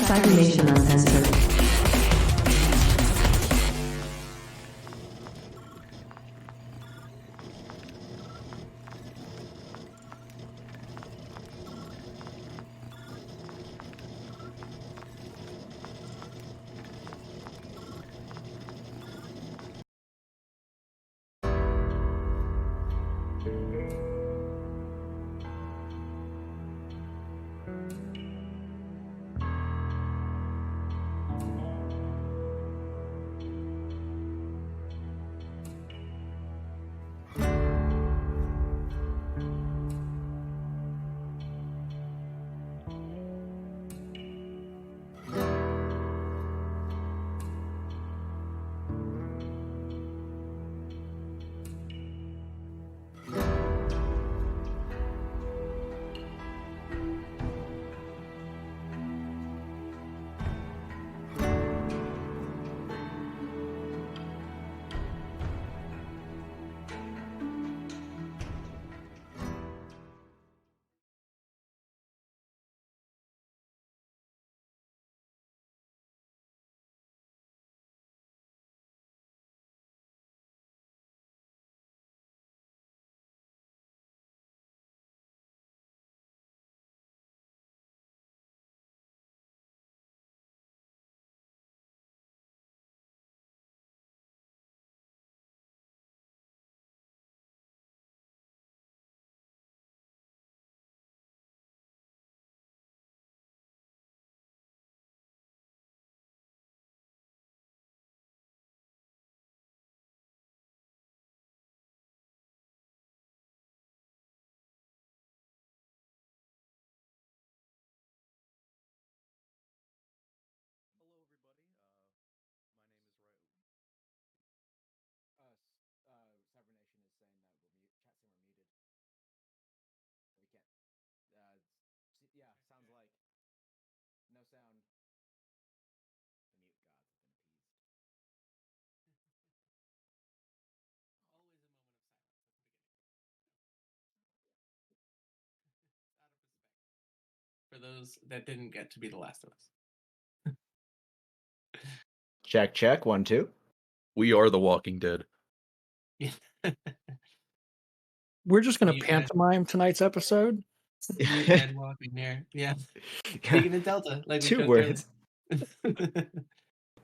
Cybernation Uncensored. For those that didn't get to be The Last of Us. Check, check. 1, 2. We are The Walking Dead. We're just going to Mute pantomime tonight's episode. Mute Ed walking there. Yeah. Speaking in Delta. Like we 2 joked words. earlier.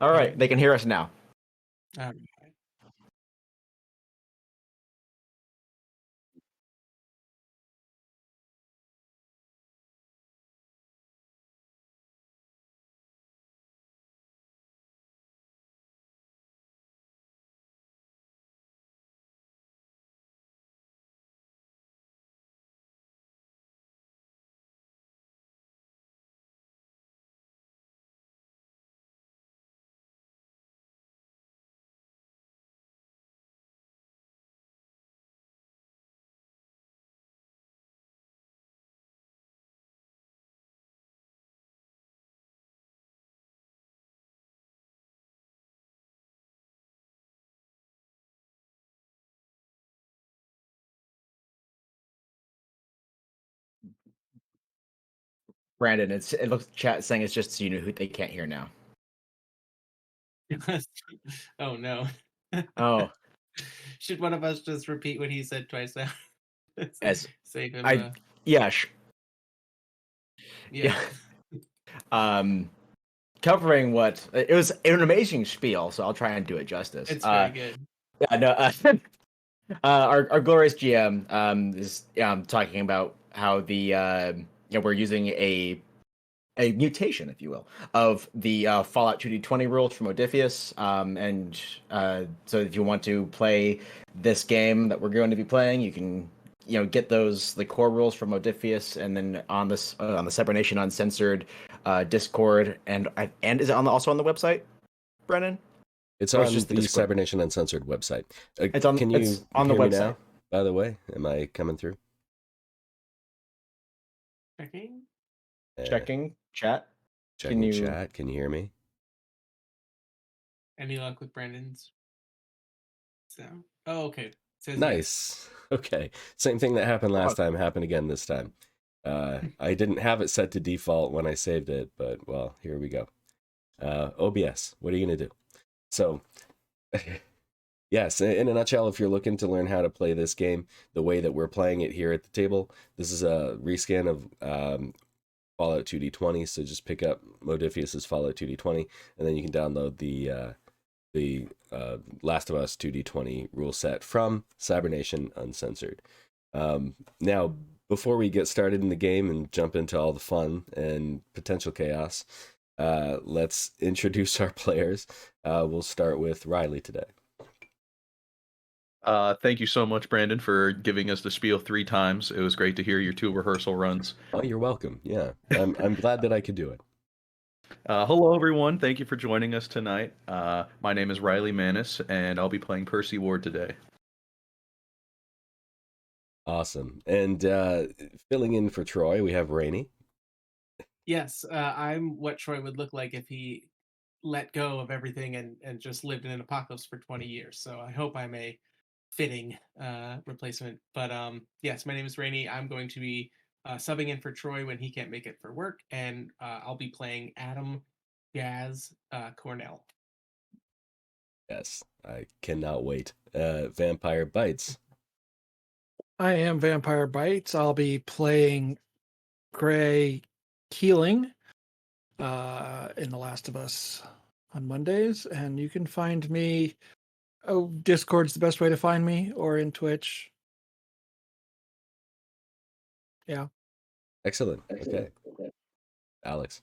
All right, they can hear us now. All right. Brandon, it looks chat saying it's just so you know who they can't hear now. Oh no. Oh, Should one of us just repeat what he said twice now? as Save him. yeah, Yeah. covering what it was an amazing spiel, so I'll try and do it justice. It's very good. Yeah, no. Our glorious GM is talking about how we're using a mutation, if you will, of the Fallout 2D20 rules from Modiphius, and so if you want to play this game that we're going to be playing, you can get the core rules from Modiphius, and then on this on the Cybernation Uncensored Discord, and is it also on the website, Brennan? It's Or on it's just the the Discord? Cybernation Uncensored website. It's on. Can you It's on the hear me website. now? By the way, am I coming through? Checking. Checking chat. Checking you- chat. Can you hear me? Any luck with Brandon's sound? Oh, okay. Says Nice. Okay. Same thing that happened last time happened again this time. I didn't have it set to default when I saved it, but well, here we go. OBS, what are you gonna do? So, yes, in a nutshell, if you're looking to learn how to play this game the way that we're playing it here at the table, this is a reskin of Fallout 2D20. So just pick up Modiphius's Fallout 2D20, and then you can download the Last of Us 2D20 rule set from Cybernation Uncensored. Now, before we get started in the game and jump into all the fun and potential chaos, let's introduce our players. We'll start with Riley today. Thank you so much, Brandon, for giving us the spiel 3 times. It was great to hear your 2 rehearsal runs. Oh, you're welcome. Yeah, I'm glad that I could do it. Hello, everyone. Thank you for joining us tonight. My name is Riley Manis, and I'll be playing Percy Ward today. Awesome. And filling in for Troy, we have Rainey. Yes, I'm what Troy would look like if he let go of everything and just lived in an apocalypse for 20 years. So I hope I'm a fitting replacement. But yes, my name is Rainey. I'm going to be subbing in for Troy when he can't make it for work, and I'll be playing Adam Jazz Cornell. Yes, I cannot wait. Vampire Bites. I am Vampire Bites. I'll be playing Gray Keeling in The Last of Us on Mondays, and you can find me. Oh, Discord's the best way to find me, or in Twitch. Yeah. Excellent. Okay. Alex.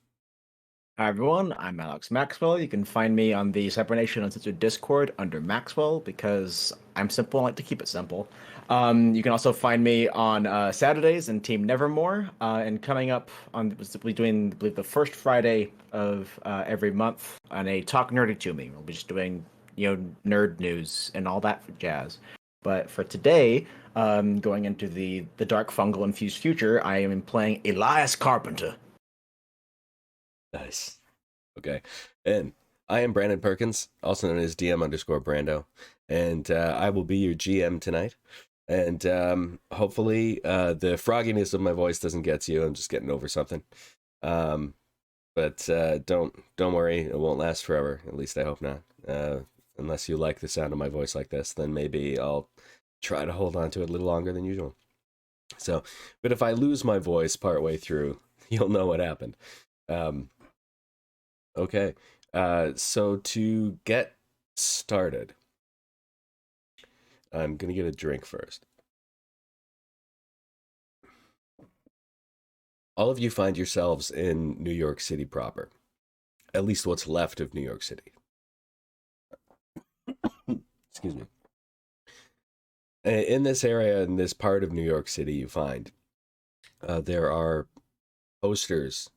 Hi everyone, I'm Alex Maxwell. You can find me on the Cybernation Uncensored Discord under Maxwell because I'm simple and like to keep it simple. You can also find me on Saturdays in Team Nevermore, and coming up on we're doing, I believe, the first Friday of every month on a Talk Nerdy to Me. We'll be just doing nerd news and all that jazz. But for today, going into the dark fungal infused future, I am playing Elias Carpenter. Nice. Okay. And I am Brandon Perkins, also known as DM_Brando, and I will be your GM tonight. And hopefully the frogginess of my voice doesn't get to you. I'm just getting over something. But don't worry, it won't last forever. At least I hope not. Unless you like the sound of my voice like this, then maybe I'll try to hold on to it a little longer than usual. So, but if I lose my voice partway through, you'll know what happened. Okay, so to get started, I'm gonna get a drink first. All of you find yourselves in New York City proper, at least what's left of New York City. Excuse me. In this area, in this part of New York City, you find there are posters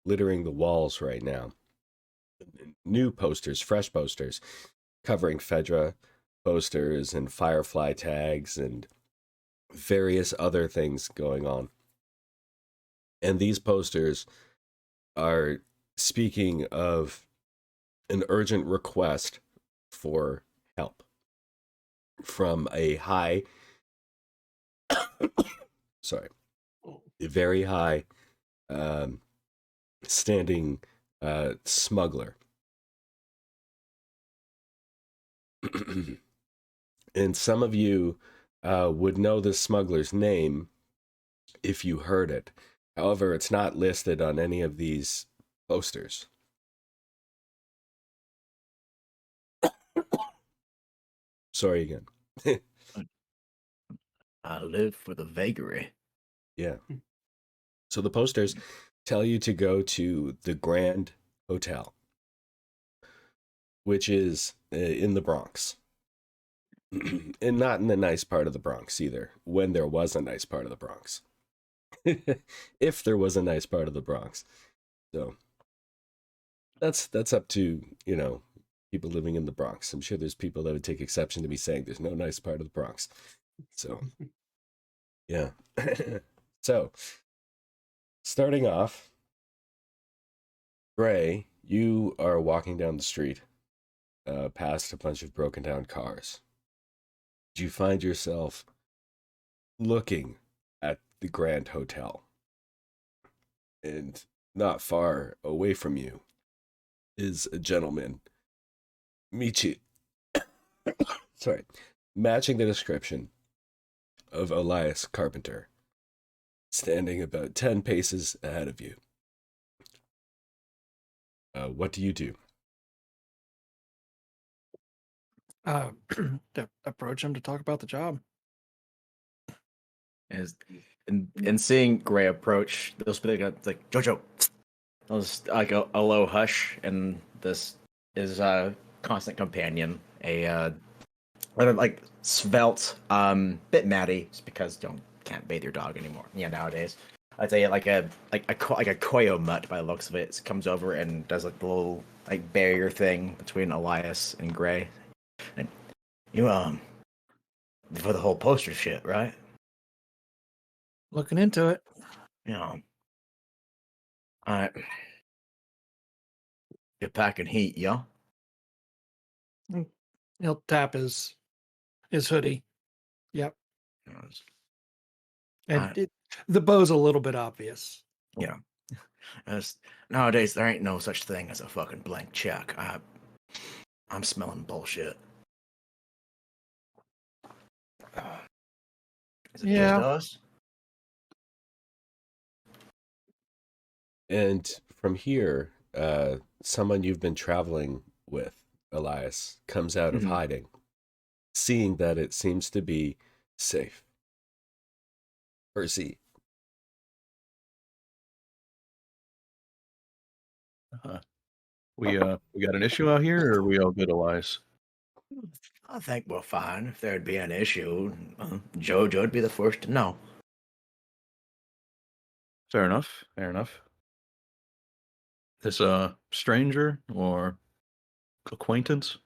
littering the walls right now. New posters, fresh posters, covering Fedra posters and Firefly tags and various other things going on. And these posters are speaking of an urgent request for help from a high, sorry, a very high standing smuggler. And some of you would know this smuggler's name if you heard it. However, it's not listed on any of these posters. Sorry again. I live for the vagary. Yeah. So the posters tell you to go to the Grand Hotel, which is in the Bronx. And not in the nice part of the Bronx either, when there was a nice part of the Bronx. If there was a nice part of the Bronx. So that's up to, people living in the Bronx. I'm sure there's people that would take exception to me saying there's no nice part of the Bronx. So, yeah. So, starting off, Gray, you are walking down the street past a bunch of broken down cars. You find yourself looking at the Grand Hotel. And not far away from you is a gentleman. Michi. Sorry. Matching the description of Elias Carpenter, standing about 10 paces ahead of you. What do you do? To approach him to talk about the job. And seeing Gray approach, they'll speak like Jojo. There's like a low hush, and this is a constant companion, a rather like svelte, bit matty, just because you can't bathe your dog anymore. Yeah, nowadays. I'd say like a Koyo mutt by the looks of it. It comes over and does like the little like barrier thing between Elias and Gray. And you for the whole poster shit, right? Looking into it. Yeah. Alright. You're packing heat, yeah? He'll tap his hoodie. Yep. And Alright. the bow's a little bit obvious. Yeah. Nowadays, there ain't no such thing as a fucking blank check. I'm smelling bullshit. Is it Yeah. just us? And from here, someone you've been traveling with, Elias, comes out of Mhm. hiding, seeing that it seems to be safe. Percy. We got an issue out here, or are we all good, Elias? I think we're fine. If there'd be an issue, Jojo'd be the first to know. Fair enough. Fair enough. This a stranger or acquaintance?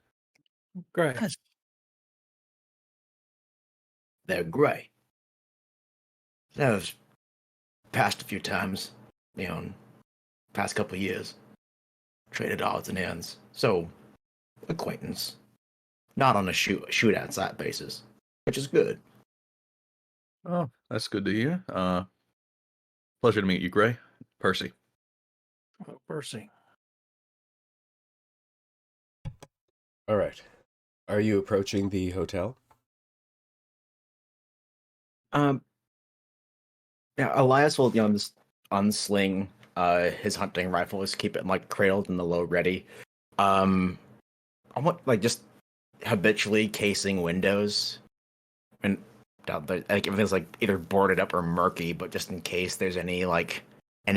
Great. They're Gray. They've passed a few times, past couple of years. Traded odds and ends. So, acquaintance. Not on a shoot outside basis, which is good. Oh, that's good to hear. Pleasure to meet you, Gray. Percy. Oh, Percy. All right. Are you approaching the hotel? Yeah, Elias will, just unsling his hunting rifle, just keep it like cradled in the low ready. I want just habitually casing windows, and like everything's like either boarded up or murky, but just in case there's any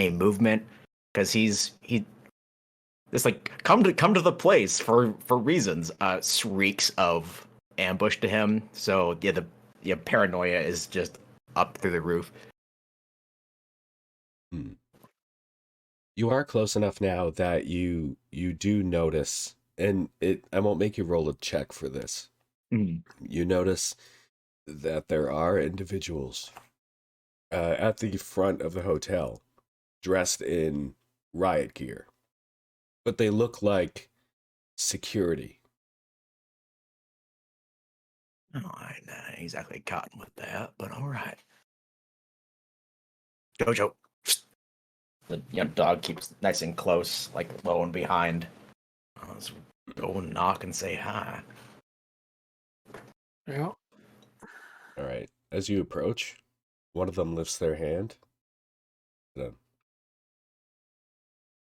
movement, because he just like come to the place for reasons. Shrieks of ambush to him. So yeah, the paranoia is just up through the roof. You are close enough now that you do notice, and I won't make you roll a check for this. You notice that there are individuals at the front of the hotel dressed in riot gear, but they look like security. Oh, I ain't exactly cotton with that, but all right. Jojo. The dog keeps nice and close, like low and behind. Let's go and knock and say hi. Yeah. All right. As you approach, one of them lifts their hand. We're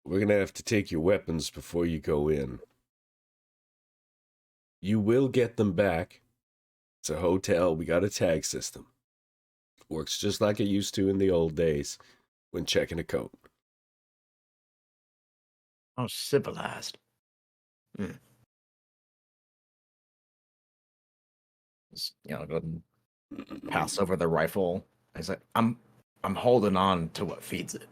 going to have to take your weapons before you go in. You will get them back. It's a hotel. We got a tag system. Works just like it used to in the old days when checking a coat. Oh, civilized. Just, go and pass over the rifle. He's like, I'm holding on to what feeds it.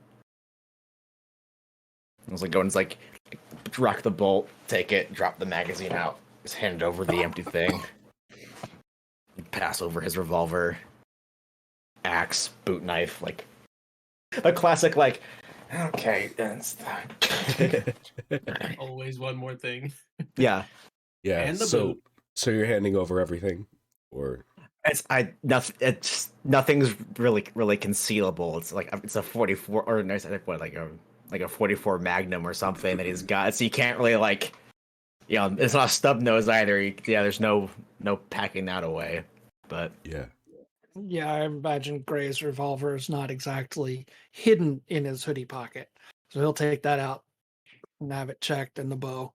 I was like, go and like rock the bolt, take it, drop the magazine out, just hand over the empty thing. Pass over his revolver, axe, boot knife, like a classic, like, okay, that's Always one more thing. yeah. Yeah. And the so boot. so you're handing over everything, or Nothing's really concealable. It's like it's a 44 or no, what like a 44 Magnum or something that he's got. So you can't really like, it's not a stub nose either. There's no packing that away. But Yeah. Yeah, I imagine Gray's revolver is not exactly hidden in his hoodie pocket. So he'll take that out and have it checked and the bow.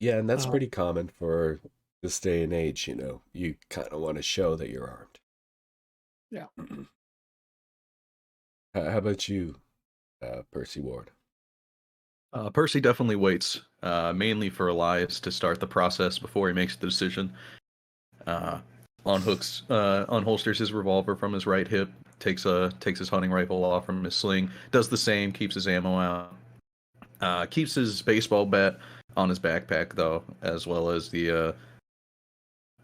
Yeah, and that's Uh, pretty common for this day and age, You kind of want to show that you're armed. Yeah. How about you, Percy Ward? Percy definitely waits, mainly for Elias to start the process before he makes the decision. Unholsters his revolver from his right hip, takes his hunting rifle off from his sling, does the same, keeps his ammo out, keeps his baseball bat on his backpack though, as well as the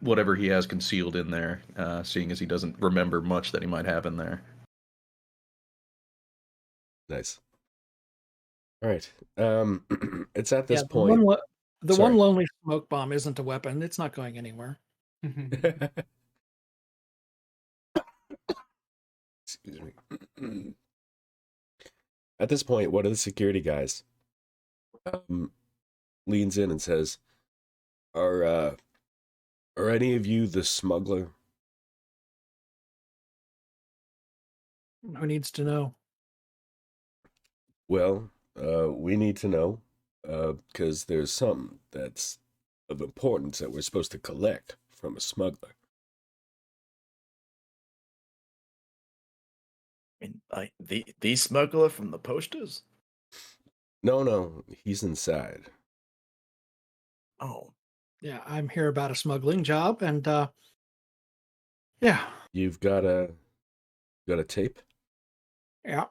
whatever he has concealed in there, seeing as he doesn't remember much that he might have in there. Nice. All right. It's at this yeah, point. The Sorry. one lonely smoke bomb isn't a weapon. It's not going anywhere. Excuse me. At this point, one of the security guys leans in and says, "Are any of you the smuggler?" Who needs to know? Well, we need to know, because there's something that's of importance that we're supposed to collect from a smuggler. The smuggler from the posters. No, he's inside. Oh, Yeah, I'm here about a smuggling job, and yeah, You've got a tape? yeah.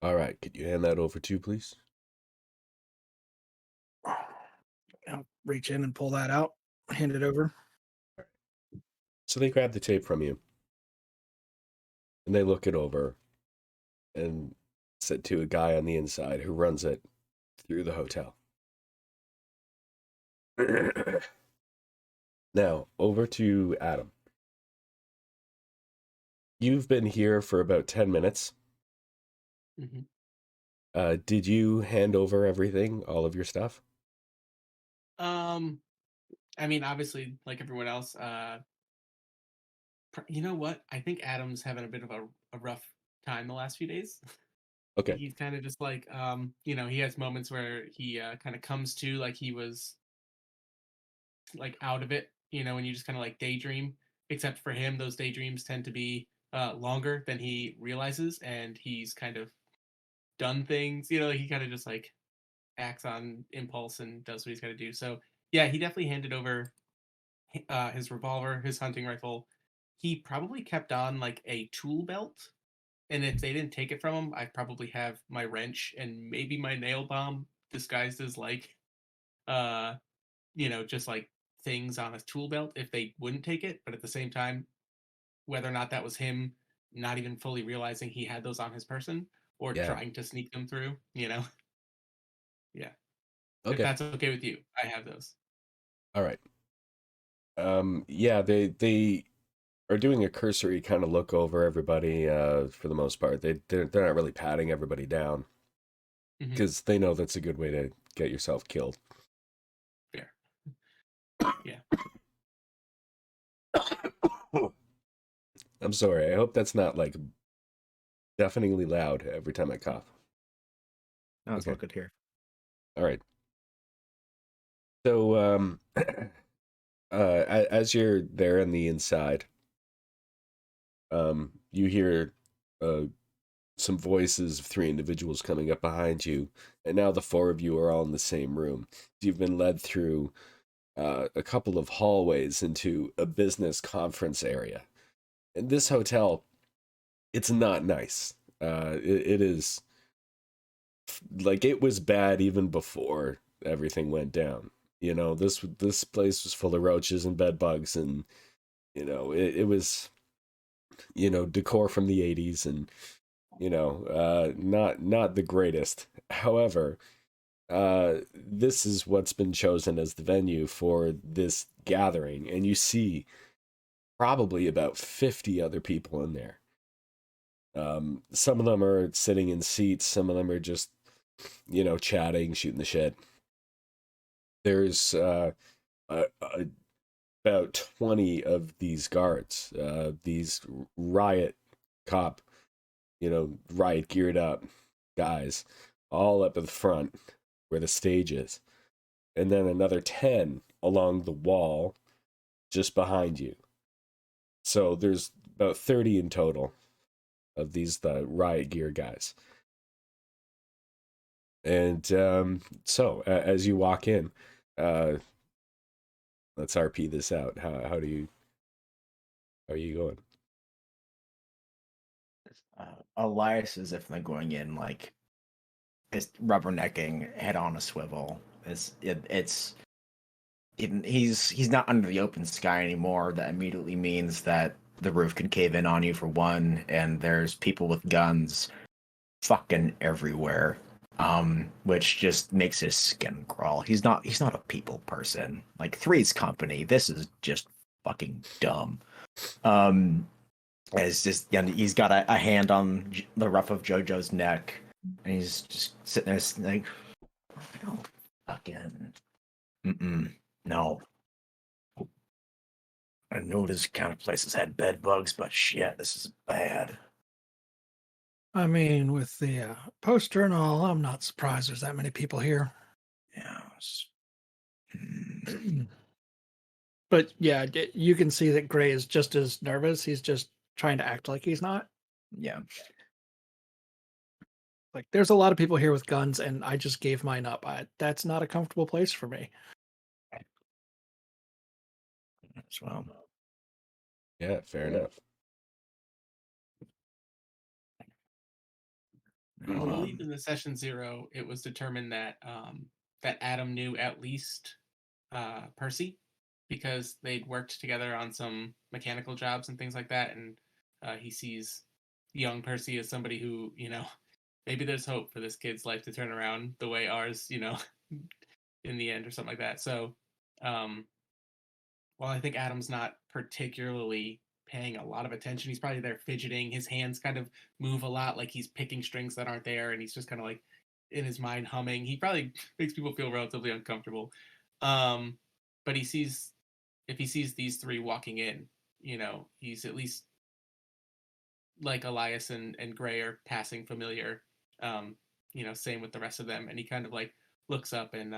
All right, could you hand that over too, please? I'll reach in and pull that out, hand it over. So they grab the tape from you, and they look it over, and said to a guy on the inside who runs it through the hotel. Now, over to Adam. You've been here for about 10 minutes. Mm-hmm. Did you hand over everything, all of your stuff? I mean, obviously, like everyone else, you know what? I think Adam's having a bit of a rough time the last few days. Okay. He's kind of just like, he has moments where he kind of comes to like he was like out of it, when you just kind of like daydream. Except for him, those daydreams tend to be longer than he realizes, and he's kind of done things. He kind of just like acts on impulse and does what he's got to do. So yeah, he definitely handed over his revolver, his hunting rifle. He probably kept on like a tool belt, and if they didn't take it from him, I probably have my wrench and maybe my nail bomb disguised as like, just like things on a tool belt if they wouldn't take it. But at the same time, whether or not that was him not even fully realizing he had those on his person or Yeah. trying to sneak them through, Yeah. If Okay. that's okay with you, I have those. All right. Yeah, they are doing a cursory kind of look over everybody, for the most part. They're not really patting everybody down, Mhm. because they know that's a good way to get yourself killed. Fair. Yeah. I'm sorry. I hope that's not like deafeningly loud every time I cough. that's Okay. all good here. All right. So, as you're there on the inside, you hear some voices of 3 individuals coming up behind you, and now the 4 of you are all in the same room. You've been led through a couple of hallways into a business conference area. And this hotel, it's not nice. It is like it was bad even before everything went down. This place was full of roaches and bed bugs, and it was decor from the 80s, and not the greatest. However, this is what's been chosen as the venue for this gathering, and you see probably about 50 other people in there. Some of them are sitting in seats. Some of them are just, chatting, shooting the shit. There's about 20 of these guards, these riot cop, riot geared up guys, all up at the front where the stage is. And then another 10 along the wall just behind you. So there's about 30 in total of these riot gear guys. And so as you walk in, let's RP this out. How are you going? Elias is definitely going in like his rubbernecking, head on a swivel. He's not under the open sky anymore. That immediately means that the roof can cave in on you for one, and there's people with guns fucking everywhere. Which just makes his skin crawl. He's not a people person. Like Three's Company, this is just fucking dumb. It's just, he's got a hand on the ruff of Jojo's neck, and he's just sitting there like, I don't fucking, no. I know this kind of place has had bed bugs, but shit, this is bad. I mean, with the poster and all, I'm not surprised there's that many people here. Yeah. But yeah, you can see that Gray is just as nervous. He's just trying to act like he's not. Yeah. Like, there's a lot of people here with guns, and I just gave mine up. That's not a comfortable place for me. As well. Yeah, fair enough. I believe in the session 0, it was determined that that Adam knew at least Percy, because they'd worked together on some mechanical jobs and things like that, and he sees young Percy as somebody who, maybe there's hope for this kid's life to turn around the way ours, in the end or something like that. So, while I think Adam's not particularly paying a lot of attention, he's probably there fidgeting. His hands kind of move a lot, like he's picking strings that aren't there, and he's just kind of like in his mind humming. He probably makes people feel relatively uncomfortable. But if he sees these three walking in, he's at least like Elias and Gray are passing familiar. Same with the rest of them, and he kind of like looks up and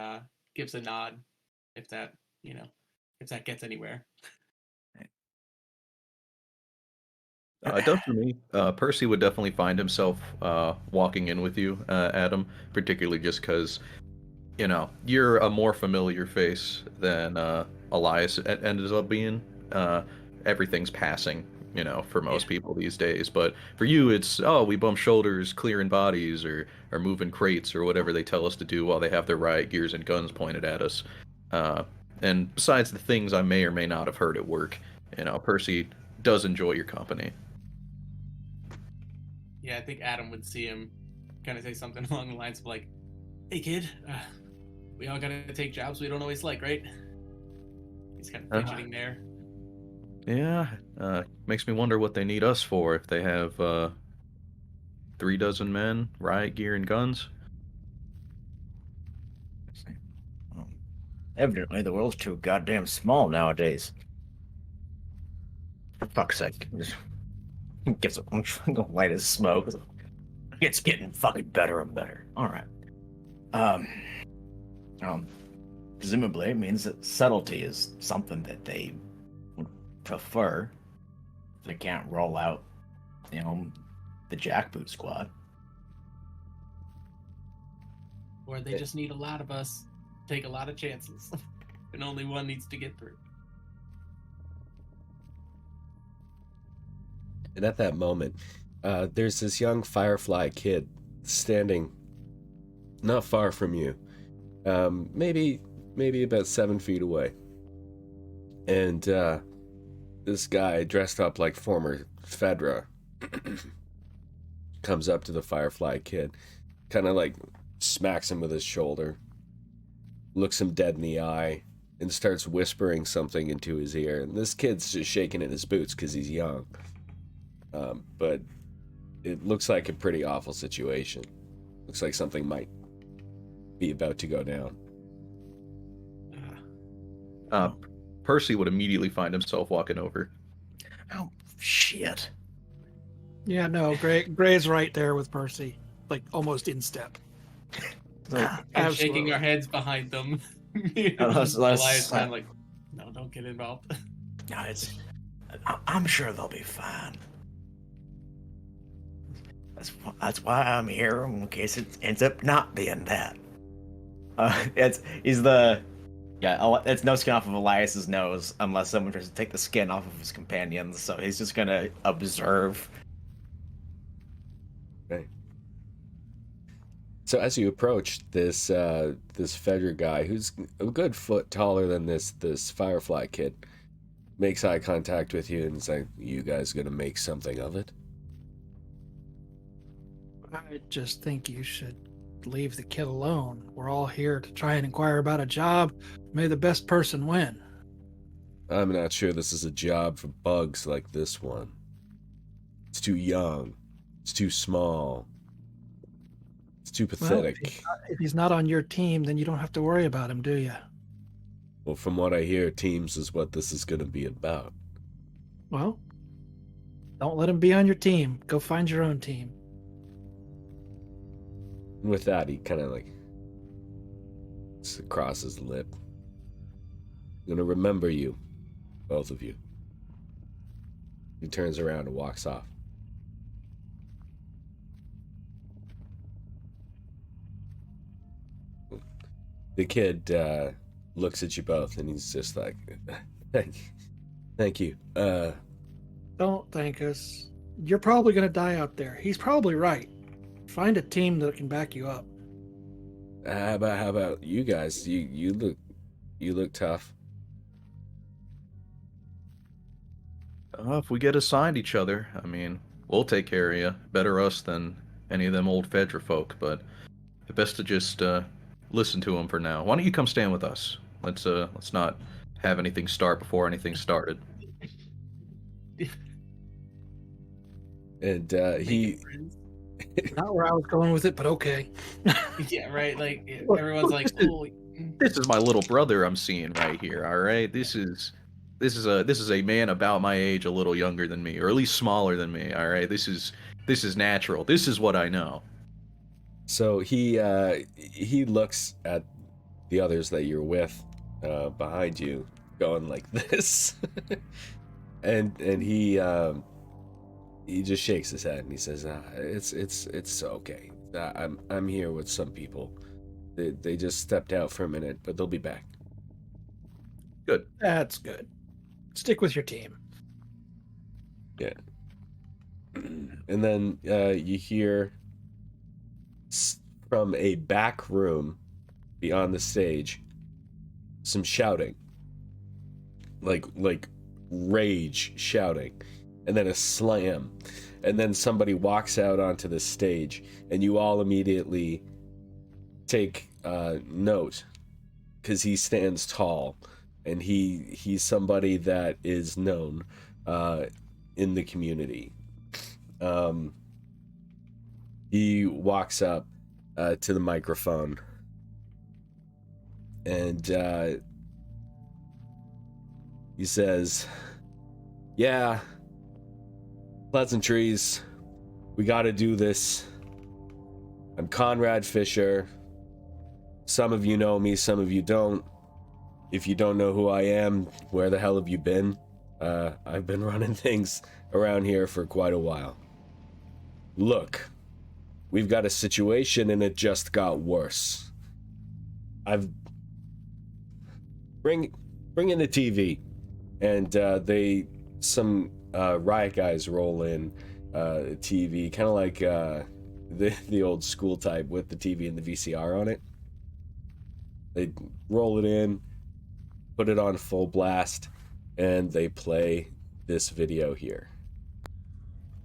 gives a nod, if that gets anywhere. It does for me. Percy would definitely find himself walking in with you, Adam, particularly just because, you're a more familiar face than Elias ended up being. Everything's passing, for most people these days. But for you, it's, we bump shoulders, clearing bodies, or moving crates, or whatever they tell us to do while they have their riot gears and guns pointed at us. And besides the things I may or may not have heard at work, Percy does enjoy your company. Yeah, I think Adam would see him kind of say something along the lines of like, hey kid, we all gotta take jobs we don't always like, right? He's kind of fidgeting there. Yeah, makes me wonder what they need us for if they have 36 men, riot gear, and guns. Evidently, the world's too goddamn small nowadays. For fuck's sake, just gets a light as smoke. It's getting fucking better and better. All right. Presumably, it means that subtlety is something that they would prefer. They can't roll out, the jackboot squad. Or they just need a lot of us, take a lot of chances, and only one needs to get through. And at that moment, there's this young Firefly kid standing not far from you, maybe about 7 feet away. And this guy dressed up like former Fedra comes up to the Firefly kid, kind of like smacks him with his shoulder, looks him dead in the eye, and starts whispering something into his ear. And this kid's just shaking in his boots because he's young. But it looks like a pretty awful situation. Looks like something might be about to go down. Percy would immediately find himself walking over. Oh, shit. Yeah, no, Gray's right there with Percy, like almost in step. And shaking our heads behind them. let's- Elias kind of like, no, don't get involved. No, I'm sure they'll be fine. That's why I'm here, in case it ends up not being that. It's no skin off of Elias's nose unless someone tries to take the skin off of his companions. So he's just gonna observe. Okay. So as you approach this Fedra guy, who's a good foot taller than this Firefly kid, makes eye contact with you and is like, "You guys gonna make something of it?" I just think you should leave the kid alone. We're all here to try and inquire about a job. May the best person win. I'm not sure this is a job for bugs like this one. It's too young. It's too small. It's too pathetic. Well, if he's not on your team, then you don't have to worry about him, do you? Well, from what I hear, teams is what this is going to be about. Well, don't let him be on your team. Go find your own team. And with that, he kind of like across his lip. I'm gonna remember you, both of you. He turns around and walks off. The kid looks at you both, and he's just like, "Thank you." Don't thank us. You're probably going to die out there. He's probably right. Find a team that can back you up. How about you guys? You look tough. If we get assigned each other, I mean, we'll take care of you. Better us than any of them old Fedra folk, but the best to just listen to them for now. Why don't you come stand with us? Let's not have anything start before anything started. And he Not where I was going with it, but okay. Yeah, right. Like everyone's like, "Oh, This is my little brother I'm seeing right here. All right, this is a man about my age, a little younger than me, or at least smaller than me. All right, this is natural. This is what I know. So he looks at the others that you're with behind you, going like this, and he just shakes his head and he says, "It's okay. I'm here with some people. They just stepped out for a minute, but they'll be back." Good. That's good. Stick with your team. Yeah. And then you hear from a back room beyond the stage some shouting, like rage shouting, and then a slam, and then somebody walks out onto the stage, and you all immediately take note because he stands tall, and he's somebody that is known in the community. He walks up to the microphone, and he says, "Yeah, pleasantries. We got to do this. I'm Conrad Fisher. Some of you know me, some of you don't. If you don't know who I am, where the hell have you been? I've been running things around here for quite a while. Look, we've got a situation and it just got worse. Bring in the TV." And some riot guys roll in TV, kind of like the old school type with the TV and the VCR on it. They roll it in, put it on full blast, and they play this video here.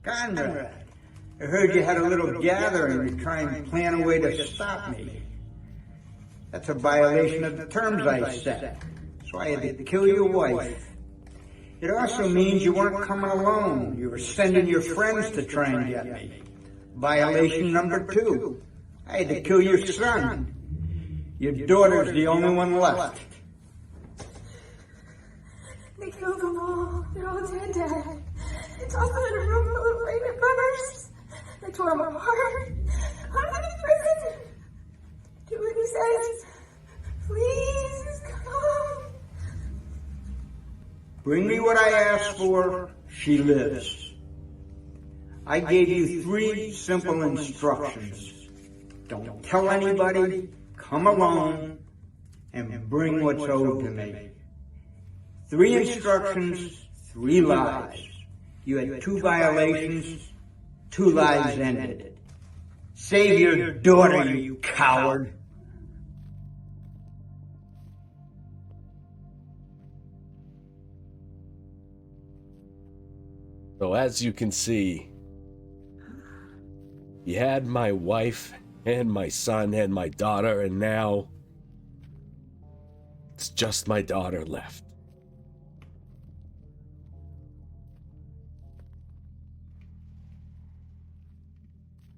"Conrad, I heard you had a little gathering to try and plan a way to stop me. That's a violation of the terms I set. So So I had to kill your wife. It also means you weren't coming alone. You were sending your friends to try and get me. Violation number 2. I had to kill your son. Your daughter's the only one left. They killed them all. They're all dead. They tossed them in a room full of pregnant brothers. They tore them apart. I'm in prison. Do what he says. Please, come. Bring me what I asked for. She lives. I gave you 3 simple instructions. Don't tell anybody. Come alone. And bring what's owed to me. 3 instructions, 3 lives. You had 2 violations, 2 lives ended. Save your daughter, you coward. So as you can see, you had my wife and my son and my daughter, and now it's just my daughter left.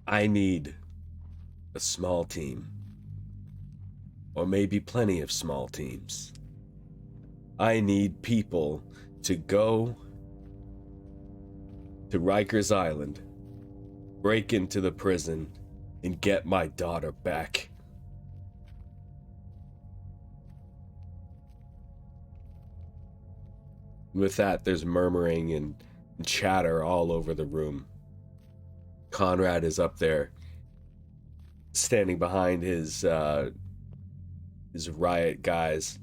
I need a small team, or maybe plenty of small teams. I need people to go to Rikers Island, break into the prison, and get my daughter back. With that, there's murmuring and chatter all over the room. Conrad is up there, standing behind his riot guys,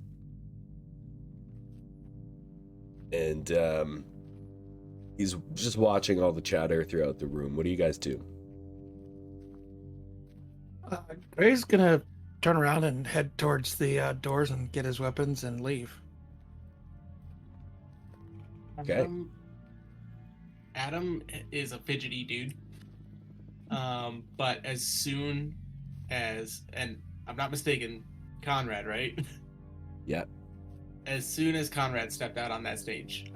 and he's just watching all the chatter throughout the room. What do you guys do? Gray's gonna turn around and head towards the doors and get his weapons and leave. Okay. Adam is a fidgety dude. But as soon as, and I'm not mistaken, Conrad, right? Yeah. As soon as Conrad stepped out on that stage,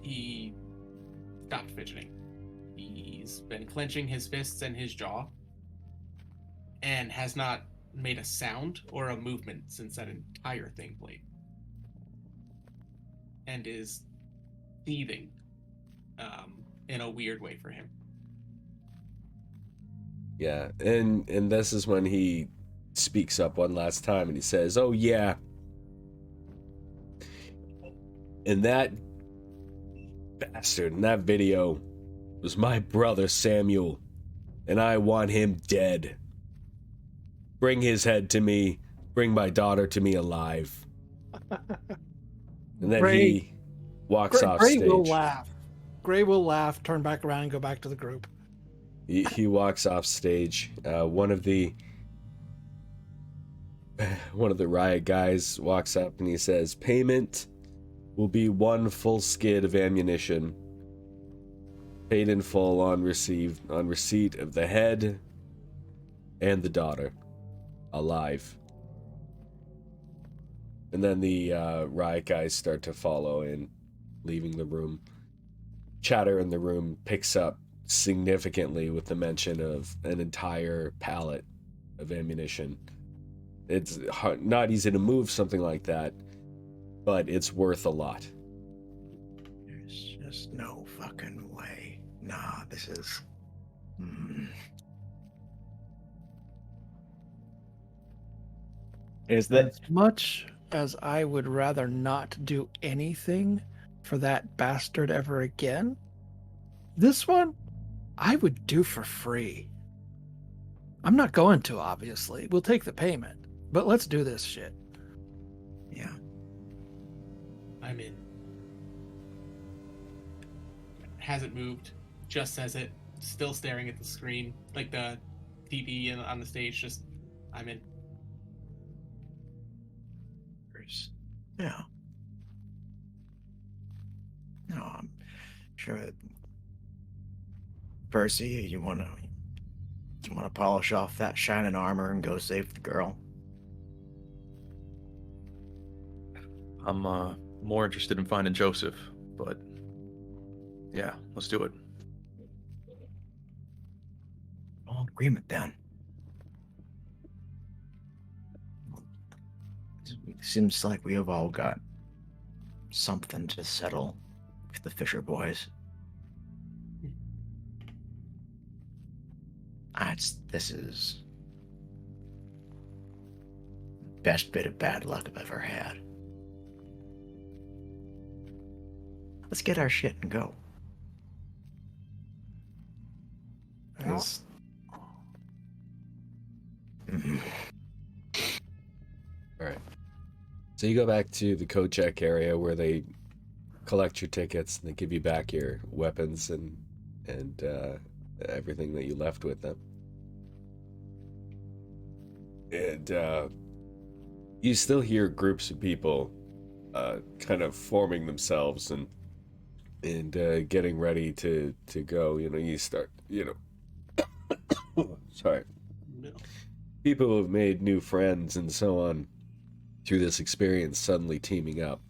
he stopped fidgeting. He's been clenching his fists and his jaw, and has not made a sound or a movement since that entire thing played. And is seething in a weird way for him. Yeah, and this is when he speaks up one last time and he says, "Oh yeah, and that bastard in that video was my brother Samuel, and I want him dead. Bring his head to me, bring my daughter to me alive." And then he walks off Gray stage. will laugh. Gray will laugh, turn back around, and go back to the group. He walks off stage. One of the riot guys walks up and he says, "Payment will be 1 full skid of ammunition, paid in full on receipt of the head and the daughter, alive." And then the riot guys start to follow in, leaving the room. Chatter in the room picks up significantly with the mention of an entire pallet of ammunition. It's not easy to move something like that, but it's worth a lot. There's just no fucking way. Nah, this is... Is that As much as I would rather not do anything for that bastard ever again, this one I would do for free. I'm not going to, obviously. We'll take the payment, but let's do this shit. Yeah. I'm in. Hasn't moved. Just says it. Still staring at the screen, like the TV on the stage. Just, I'm in. Yeah. No, I'm sure that Percy, you wanna polish off that shining armor and go save the girl? I'm more interested in finding Joseph, but yeah, let's do it. All agreement then. Seems like we have all got something to settle with the Fisher boys. This is best bit of bad luck I've ever had. Let's get our shit and go. 'Cause- All right. So you go back to the code check area where they collect your tickets and they give you back your weapons and everything that you left with them. And you still hear groups of people kind of forming themselves and getting ready to go. You know, you start, sorry. No. People who have made new friends and so on through this experience suddenly teaming up,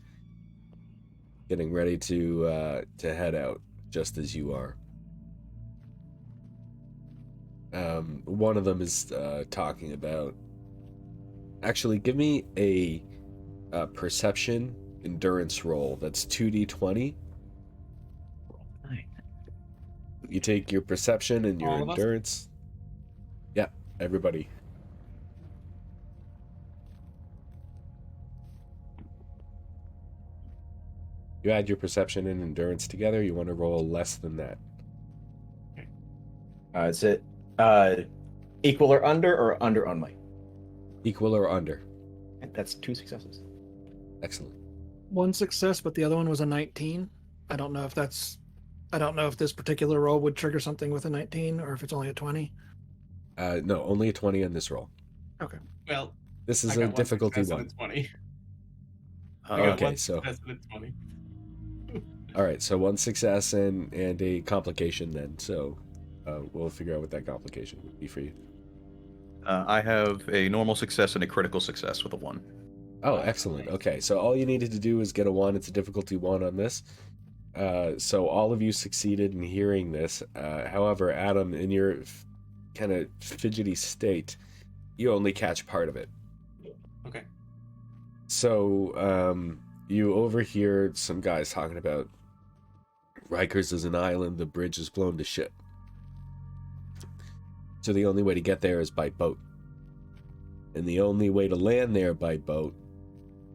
getting ready to head out just as you are. One of them is talking about. Actually, give me a perception endurance roll. That's 2d20. You take your perception and your All of us? endurance. Yeah, everybody. You add your perception and endurance together. You want to roll less than that. Is it equal or under only? Equal or under. That's 2 successes. Excellent. One success, but the other one was a 19. I don't know if this particular roll would trigger something with a 19 or if it's only a 20. No, only a 20 on this roll. Okay. Well, This is I a got one difficulty success and one. a 20. I got Okay, one so success and a 20. all right, so one success and a complication then. So we'll figure out what that complication would be for you. I have a normal success and a critical success with a 1. Oh, excellent. Okay, so all you needed to do is get a 1. It's a difficulty 1 on this. So all of you succeeded in hearing this. However, Adam, in your kind of fidgety state, you only catch part of it. Okay. So you overhear some guys talking about Rikers is an island, the bridge is blown to shit. So the only way to get there is by boat. And the only way to land there by boat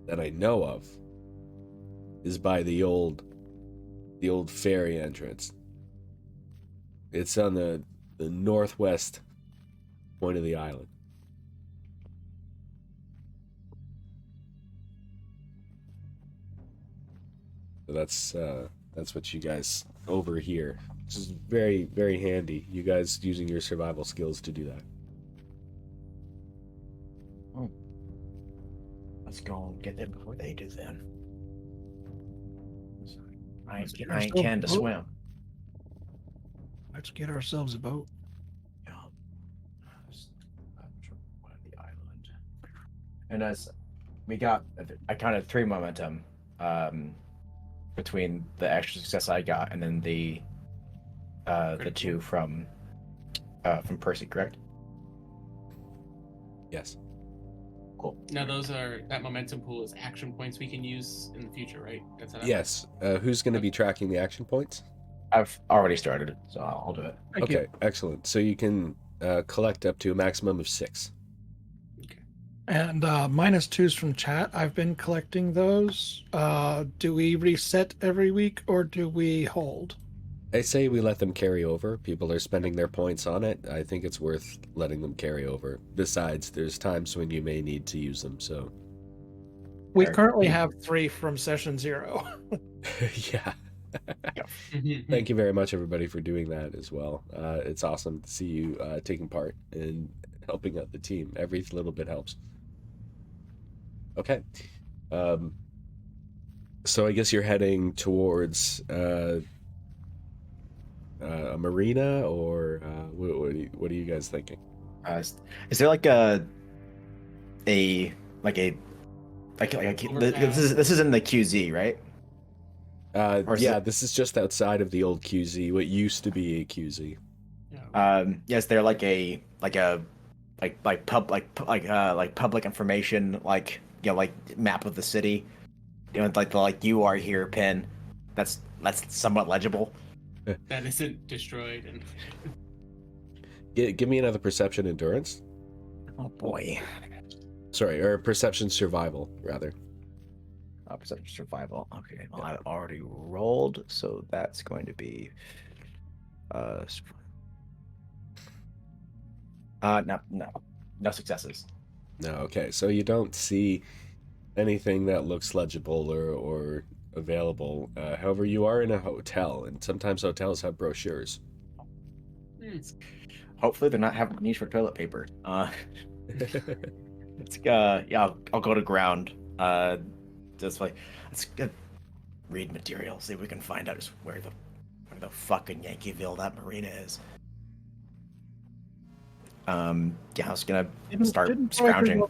that I know of is by the old ferry entrance. It's on the northwest point of the island. So that's what you guys overhear. This is very, very handy. You guys using your survival skills to do that. Let's go and get there before they do then. I Let's get ain't ourselves can to a boat. swim. Let's get ourselves a boat. Yeah. The island. And as we got, I counted 3 momentum between the extra success I got and then the 2 from Percy, correct? Yes. Cool. Now that momentum pool is action points we can use in the future, right? That's how that Yes. Who's going to be tracking the action points? I've already started it, so I'll do it. Thank you. Okay, excellent. So you can collect up to a maximum of 6. And -2s from chat. I've been collecting those. Do we reset every week or do we hold? I say we let them carry over. People are spending their points on it. I think it's worth letting them carry over. Besides, there's times when you may need to use them, so... We Fair. currently have 3 from session 0. Yeah. Mhm. Thank you very much, everybody, for doing that as well. It's awesome to see you taking part and helping out the team. Every little bit helps. Okay. So I guess you're heading towards a marina, or what are you guys thinking? Is there like a This is in the QZ, right? Or is Yeah, it- this is just outside of the old QZ, what used to be a QZ. Yes, they're like public information, like map of the city. Like you are here pin. That's somewhat legible. That isn't destroyed. And Give me another perception endurance. Oh boy. Sorry, or perception survival, rather. Perception survival. Okay, well, I already rolled, so that's going to be no successes. No, okay. So you don't see anything that looks legible or available. However, you are in a hotel, and sometimes hotels have brochures. Hopefully, they're not having needs for toilet paper. I'll go to ground. Just like let's read material, see if we can find out just where the fucking Yankeeville that marina is. I was gonna start scrounging.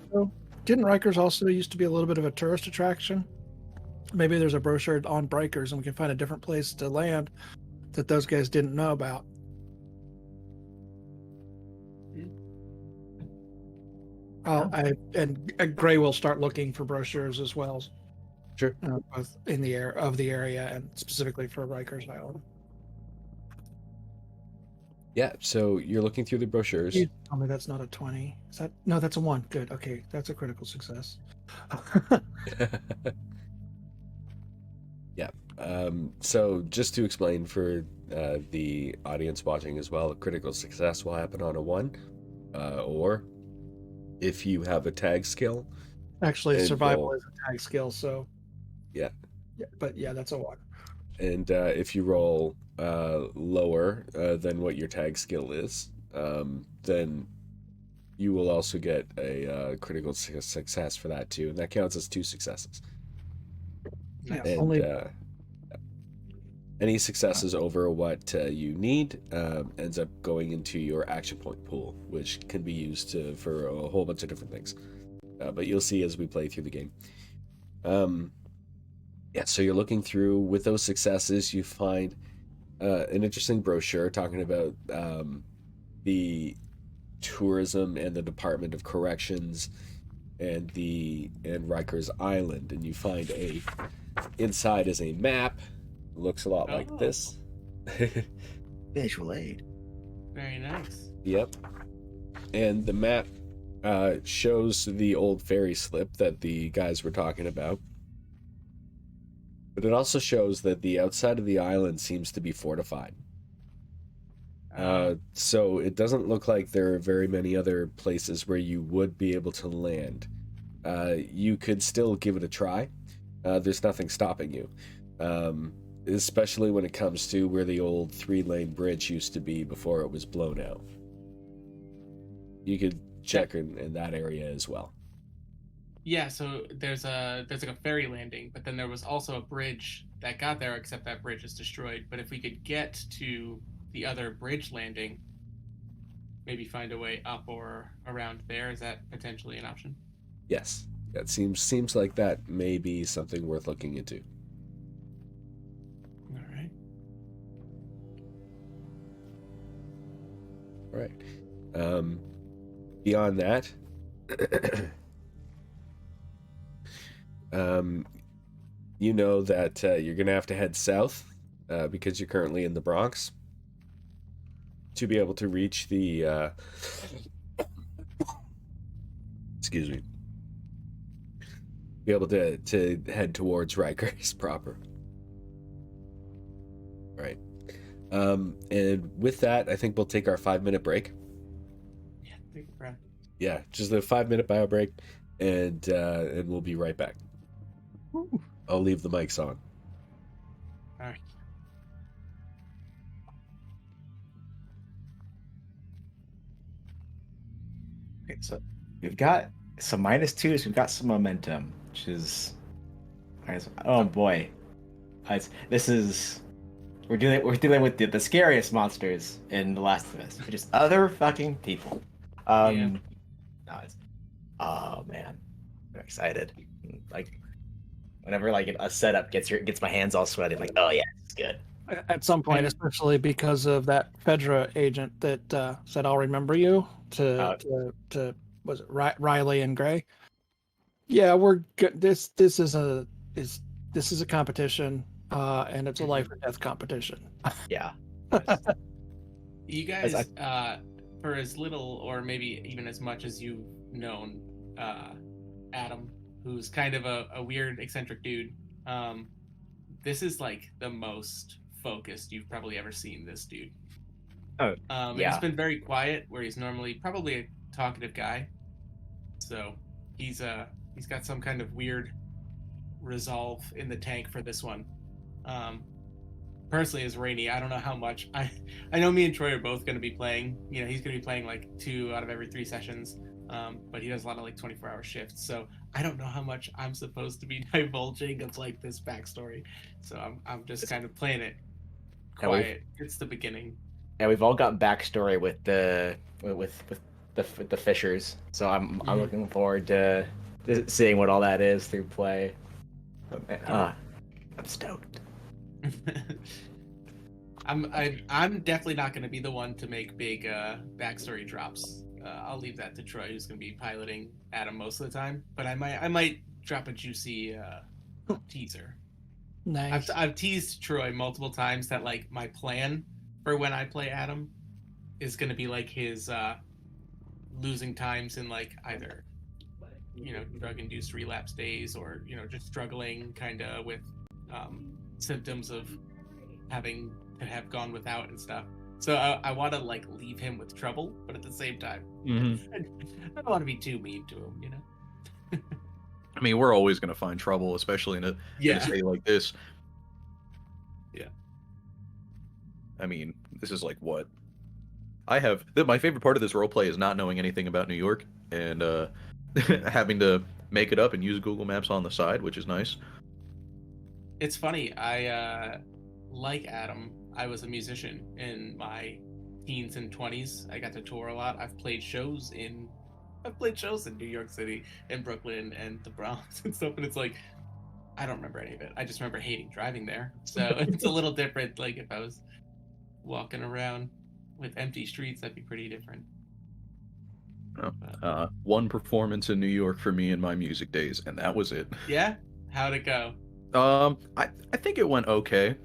Didn't Rikers also used to be a little bit of a tourist attraction? Maybe there's a brochure on Rikers and we can find a different place to land that those guys didn't know about. And Gray will start looking for brochures as well. Sure. Both in the area and specifically for Rikers Island. Yeah, so you're looking through the brochures. You tell me that's not a 20. Is that no? That's a 1. Good. Okay, that's a critical success. Yeah. So just to explain for the audience watching as well, a critical success will happen on a 1, or if you have a tag skill. Actually, and survival roll. is a tag skill, so Yeah. But yeah, that's a 1. And if you roll lower than what your tag skill is, then you will also get a critical success for that too, and that counts as 2 successes. Yeah, And only any successes over what you need ends up going into your action point pool, which can be used for a whole bunch of different things. But you'll see as we play through the game. Yeah, so you're looking through. With those successes, you find an interesting brochure talking about the tourism and the Department of Corrections and Rikers Island, and you find inside is a map. Looks a lot like this. Visual aid. very nice. Yep. And the map shows the old ferry slip that the guys were talking about. But it also shows that the outside of the island seems to be fortified. So it doesn't look like there are very many other places where you would be able to land. You could still give it a try. There's nothing stopping you. Especially when it comes to where the old 3-lane bridge used to be before it was blown out. You could check in that area as well. Yeah, so there's like a ferry landing, but then there was also a bridge that got there, except that bridge is destroyed. But if we could get to the other bridge landing, maybe find a way up or around there, is that potentially an option? Yes. That seems like that may be something worth looking into. All right. All right. Beyond that, you know that you're going to have to head south because you're currently in the Bronx to be able to reach the excuse me, be able to head towards Rikers proper. Right. And with that, I think we'll take our 5-minute break. Yeah, take a breath. Yeah, just a 5-minute bio break, and we'll be right back. Ooh. I'll leave the mics on. All right. Okay, so we've got some -2s. We've got some momentum, which is oh boy, this is we're dealing with the scariest monsters in The Last of Us, which is other fucking people. Yeah. Oh man, I'm excited. Like whenever like a setup gets my hands all sweaty, I'm like, oh yeah, it's good. At some point, especially because of that Fedra agent that said, "I'll remember you." To was it Riley and Gray? Yeah, we're good. This is a competition, and it's a life or death competition. Yeah. You guys, for as little or maybe even as much as you've known Adam, who's kind of a weird, eccentric dude, this is like the most focused you've probably ever seen this dude. Oh, and yeah. he's been very quiet, where he's normally probably a talkative guy. So he's got some kind of weird resolve in the tank for this one. Personally, as Rainy, I don't know how much I know me and Troy are both going to be playing. You know, he's going to be playing like 2 out of every 3 sessions, but he does a lot of like 24-hour shifts. So I don't know how much I'm supposed to be divulging of like this backstory. So I'm just kind of playing it quiet. It's the beginning. And we've all got backstory with the Fishers, so I'm looking forward to seeing what all that is through play. I'm stoked. I'm definitely not going to be the one to make big backstory drops. I'll leave that to Troy, who's going to be piloting Adam most of the time. But I might drop a juicy teaser. Nice. I've teased Troy multiple times that like my plan for when I play Adam is going to be like his losing times in like either drug-induced relapse days or just struggling kind of with symptoms of having to have gone without and stuff. So I want to like leave him with trouble, but at the same time, I don't want to be too mean to him, I mean, we're always going to find trouble, especially in a state like this. Yeah. I mean, this is like what I have. My favorite part of this roleplay is not knowing anything about New York and having to make it up and use Google Maps on the side, which is nice. It's funny. I like Adam. I was a musician in my teens and 20s. I got to tour a lot. I've played shows in New York City and Brooklyn and the Bronx and stuff. And it's like, I don't remember any of it. I just remember hating driving there. So it's a little different. Like if I was walking around with empty streets, that'd be pretty different. One performance in New York for me in my music days, and that was it. Yeah? How'd it go? I think it went okay.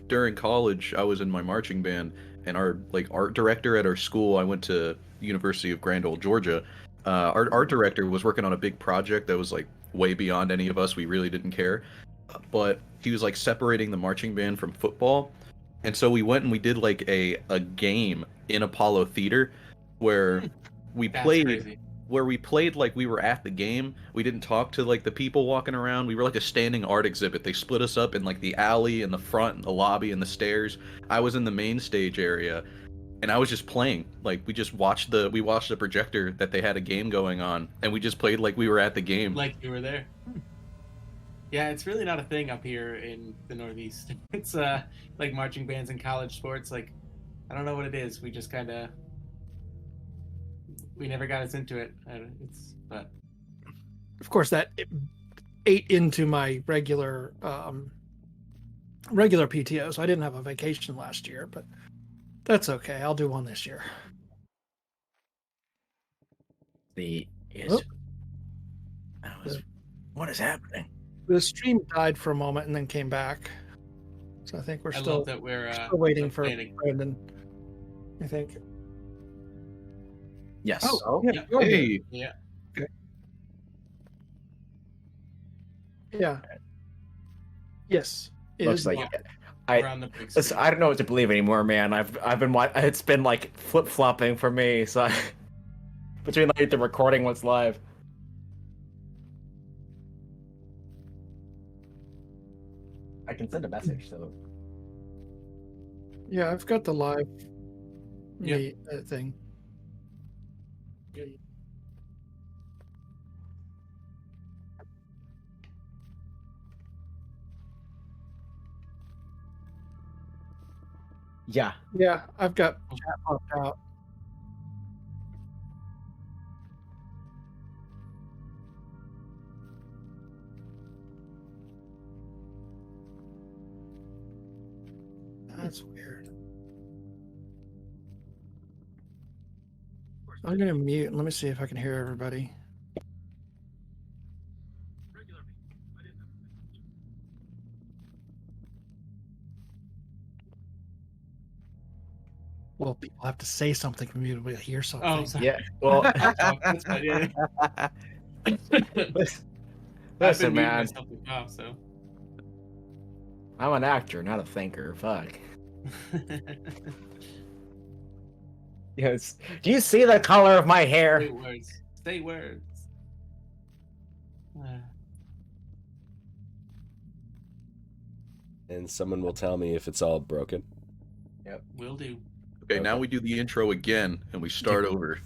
During college, I was in my marching band, and our like art director at our school, I went to University of Grand Ole, Georgia. Our art director was working on a big project that was like way beyond any of us. We really didn't care, but he was like separating the marching band from football, and so we went and we did like a game in Apollo Theater where we played like we were at the game. We didn't talk to like the people walking around. We were like a standing art exhibit. They split us up in like the alley and the front and the lobby and the stairs. I was in the main stage area and I was just playing. Like we watched the projector that they had a game going on and we just played like we were at the game. Like you were there. Yeah, it's really not a thing up here in the Northeast. It's like marching bands and college sports. Like, I don't know what it is. We just kind of we never got us into it. But of course that ate into my regular PTO, so I didn't have a vacation last year, but that's okay. I'll do one this year. What is happening? The stream died for a moment and then came back, so I think we're I still love that we're still waiting for planning. Brandon, I think. Yes. Oh, yeah. Hey. Yeah. Okay. Yeah. Yes. It Looks is like live. I We're on the big listen, screen. I don't know what to believe anymore, man. I've been it's been like flip flopping for me. So between like the recording, what's live. I can send a message. So Yeah, I've got the live Yeah. thing. yeah, Yeah, I've got chat popped out. That's weird. I'm gonna mute. Let me see if I can hear everybody. Well, people have to say something for me to hear something. Oh, sorry. Yeah. Well, That's fine. Yeah. I've been listen, muting man. myself to cough, so. I'm an actor, not a thinker. Fuck. Yes. Do you see the color of my hair? Say words. Say words. And someone will tell me if it's all broken. Will do. Okay, now we do the intro again, and we start over.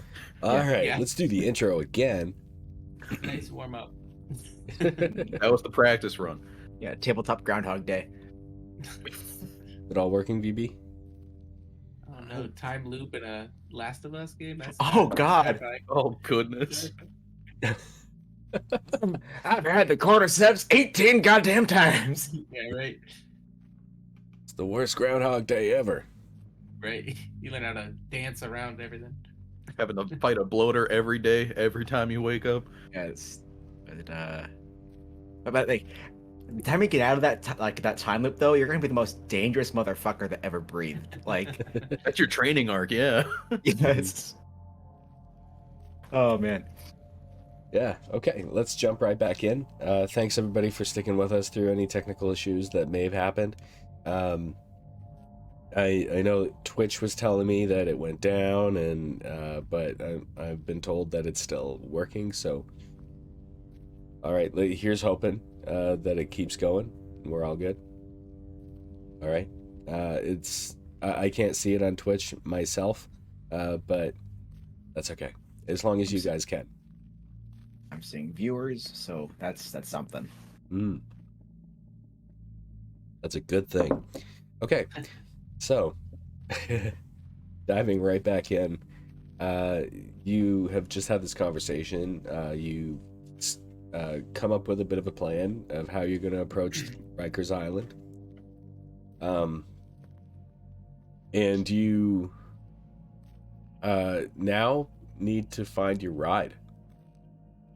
All right, Yeah. let's do the intro again. Nice warm up. That was the practice run. Yeah, tabletop Groundhog Day. It all working, VB? Oh no, time loop in a Last of Us game? That's Oh, God. Oh, goodness. I've had the cordyceps 18 goddamn times. Yeah, right. It's the worst Groundhog Day ever. Right. You learn how to dance around everything. Having to fight a bloater every day, every time you wake up. Yes. But like, the time you get out of that that time loop, though, you're gonna be the most dangerous motherfucker that ever breathed. Like, That's your training arc, yeah. yes. Oh man. Yeah, okay, let's jump right back in. Thanks everybody for sticking with us through any technical issues that may have happened. I know Twitch was telling me that it went down, and but I've been told that it's still working, so all right, here's hoping that it keeps going and we're all good. All right, I can't see it on Twitch myself, but that's okay, as long as you guys can. I'm seeing viewers, so that's something. That's a good thing. Okay, so diving right back in, you have just had this conversation. You come up with a bit of a plan of how you're going to approach Rikers Island, and you now need to find your ride,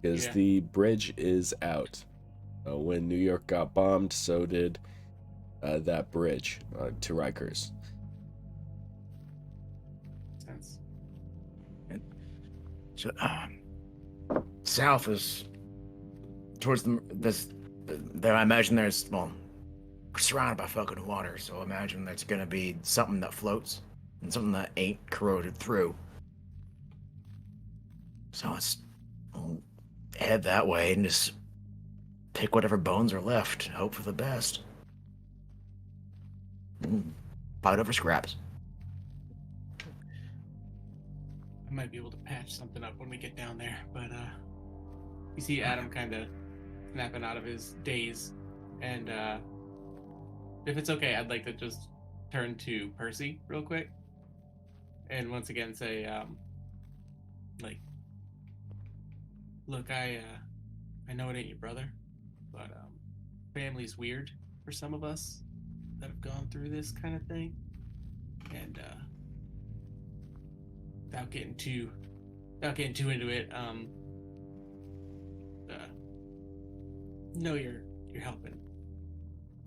because the bridge is out. When New York got bombed, so did that bridge to Rikers. Sense. So, south is towards there. I imagine there's, well, we're surrounded by fucking water, so I imagine there's gonna be something that floats and something that ain't corroded through. So we'll head that way and just pick whatever bones are left. Hope for the best. Fight over scraps. I might be able to patch something up when we get down there, but you see Adam kind of snapping out of his daze, and if it's okay, I'd like to just turn to Percy real quick, and once again say, like, look, I know it ain't your brother, but family's weird for some of us that have gone through this kind of thing, and without getting too into it, know you're helping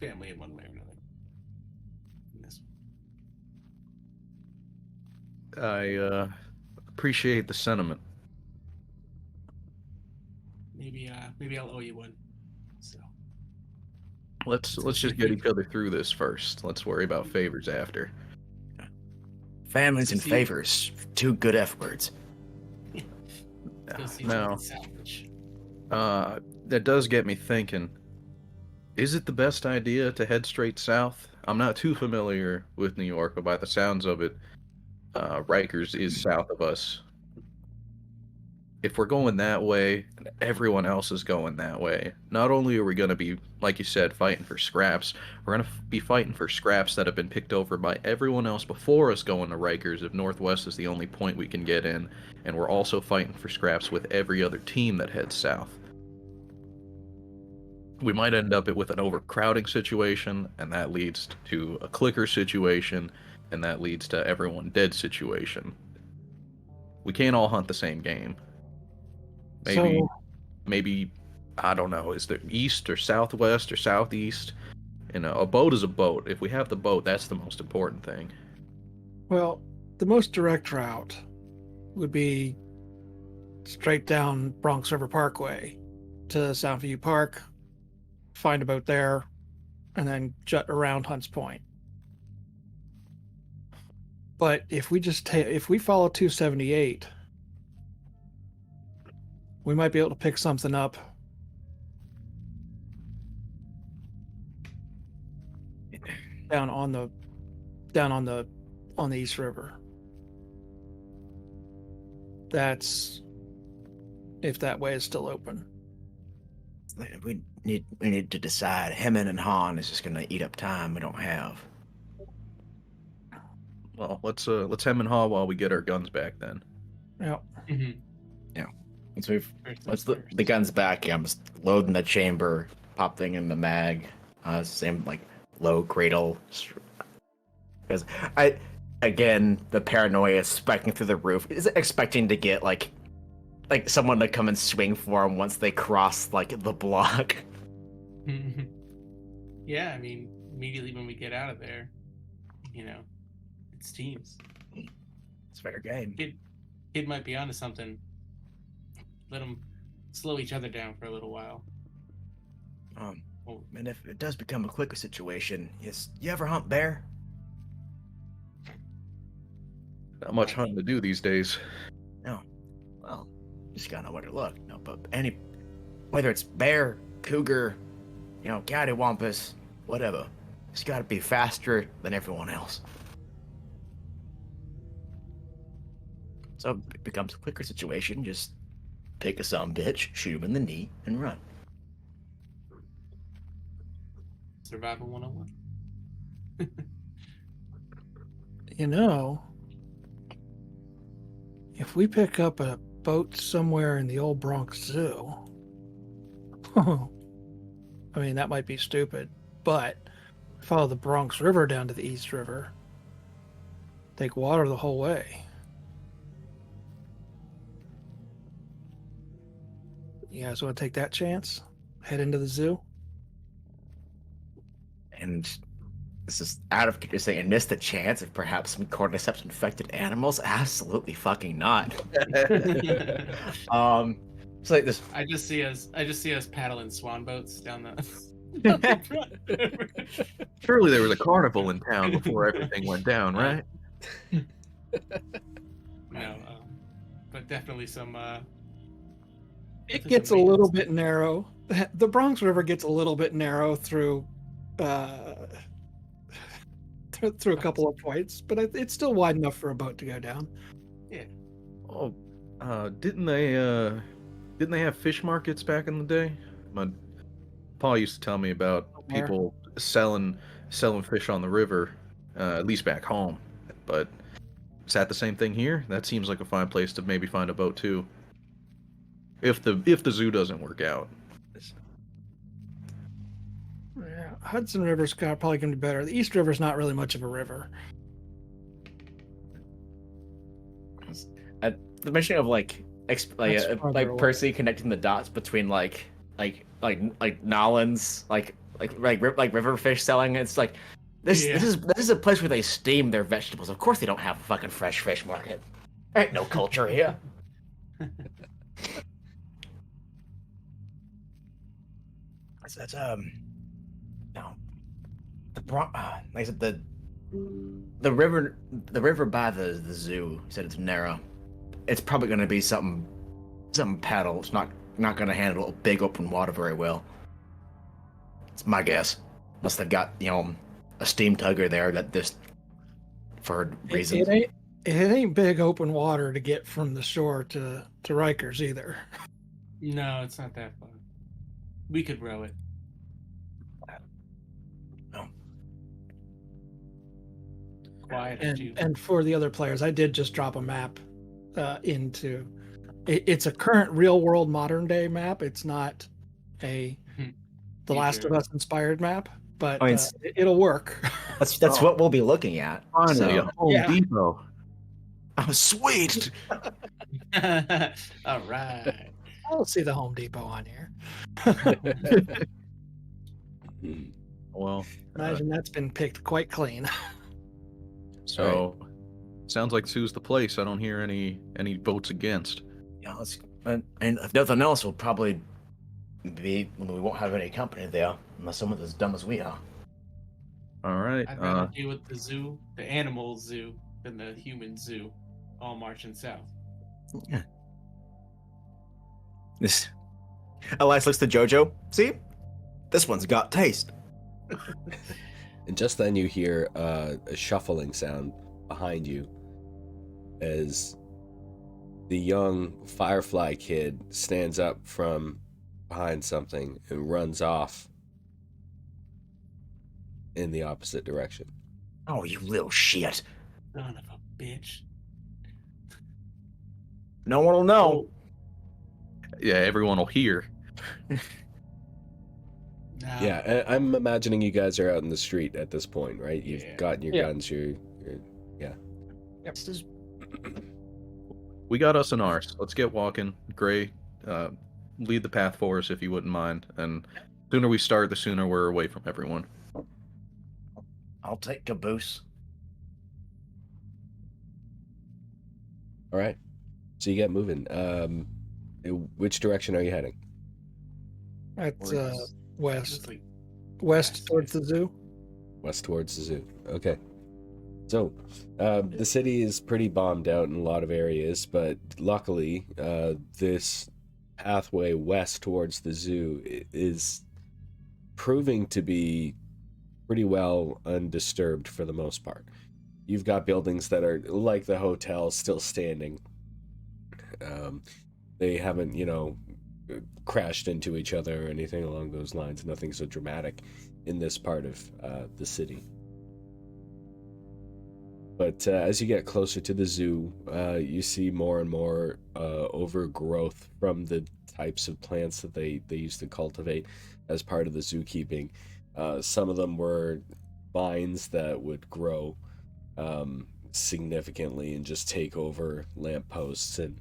family in one way or another. In this. I appreciate the sentiment. Maybe I'll owe you one. So Let's just get each other through this first. Let's worry about favors after. Families and favors. Two good F words. go see No. what we can salvage. That does get me thinking. Is it the best idea to head straight south? I'm not too familiar with New York, but by the sounds of it, Rikers is south of us. If we're going that way, and everyone else is going that way, not only are we going to be, like you said, fighting for scraps, we're going to be fighting for scraps that have been picked over by everyone else before us going to Rikers if Northwest is the only point we can get in, and we're also fighting for scraps with every other team that heads south. we might end up with an overcrowding situation, and that leads to a clicker situation, and that leads to everyone dead situation. We can't all hunt the same game. Maybe I don't know. Is there east or southwest or southeast? A boat is a boat. If we have the boat, that's the most important thing. Well, the most direct route would be straight down Bronx River Parkway to Soundview Park, find a boat there, and then jut around Hunts Point. But if we if we follow 278, we might be able to pick something up down on the East River. That's if that way is still open. We need to decide. Hemming and Han is just going to eat up time we don't have. Well, let's hem and haw while we get our guns back then. Yeah. Mm-hmm. Once the gun's back, I'm just loading the chamber, pop thing in the mag, same like low cradle. Because the paranoia is spiking through the roof. Is expecting to get like someone to come and swing for him once they cross like the block. Yeah, I mean, immediately when we get out of there, it's teams. It's fair game. Kid might be onto something. Let them slow each other down for a little while. And if it does become a clicker situation, you ever hunt bear? Not much hunting to do these days. No. Well, just gotta know where to look. No, but whether it's bear, cougar, cattywampus, whatever, it's gotta be faster than everyone else. So it becomes a clicker situation. Just pick a sumbitch, shoot him in the knee, and run. Survival 101. If we pick up a boat somewhere in the old Bronx Zoo, I mean, that might be stupid, but follow the Bronx River down to the East River, take water the whole way. You guys want to take that chance? Head into the zoo? And this is out of you're saying, miss the chance of perhaps some cordyceps infected animals? Absolutely fucking not. It's like this. I just see us paddling swan boats down the. Surely there was a carnival in town before everything went down, right? No, but definitely some. It gets a little bit narrow. The Bronx River gets a little bit narrow through a couple of points, but it's still wide enough for a boat to go down. Yeah. Oh, didn't they have fish markets back in the day? My pa used to tell me about people selling fish on the river, at least back home. But is that the same thing here? That seems like a fine place to maybe find a boat too. If the zoo doesn't work out. Yeah, Hudson River's probably going to be better. The East River's not really much of a river. The mention of like Percy connecting the dots between like Nolans, like river fish selling. It's like this is a place where they steam their vegetables. Of course they don't have a fucking fresh fish market. There ain't no culture here. That's no. Like I said, the river by the zoo. You said it's narrow. It's probably going to be something paddle. It's not going to handle big open water very well. It's my guess, unless they've got a steam tugger there that just for reasons. It ain't big open water to get from the shore to Rikers either. No, it's not that far. We could row it. Quiet and for the other players, I did just drop a map into. It's a current real world modern day map. It's not a the Last of Future. Us inspired map, but I mean, it'll work. That's what we'll be looking at. Finally, So, a Home Yeah. Depot. Oh, sweet. All right. I'll see the Home Depot on here. Well, Imagine that's been picked quite clean. so sounds like Sue's the place. I don't hear any votes against. Yeah, and if nothing else, we'll probably we won't have any company there unless someone's as dumb as we are. All right. I'd rather deal with the zoo, the animal zoo, than the human zoo, all marching south. This Elias looks to Jojo. See, this one's got taste. And just then you hear a shuffling sound behind you as the young Firefly kid stands up from behind something and runs off in the opposite direction. Oh, you little shit! Son of a bitch. No one will know. Yeah, everyone will hear. Nah. Yeah, I'm imagining you guys are out in the street at this point, right? You've gotten your guns, you're This is We got us and ours. Let's get walking. Gray, lead the path for us if you wouldn't mind. And the sooner we start, the sooner we're away from everyone. I'll take caboose. all right. So you get moving. Which direction are you heading? That's It's west. like West towards the zoo. West towards the zoo. Okay. So, the city is pretty bombed out in a lot of areas, but luckily, this pathway west towards the zoo is proving to be pretty well undisturbed for the most part. You've got buildings that are like the hotel still standing. They haven't, crashed into each other or anything along those lines. Nothing so dramatic in this part of the city. But as you get closer to the zoo, you see more and more overgrowth from the types of plants that they used to cultivate as part of the zookeeping. Some of them were vines that would grow significantly and just take over lampposts and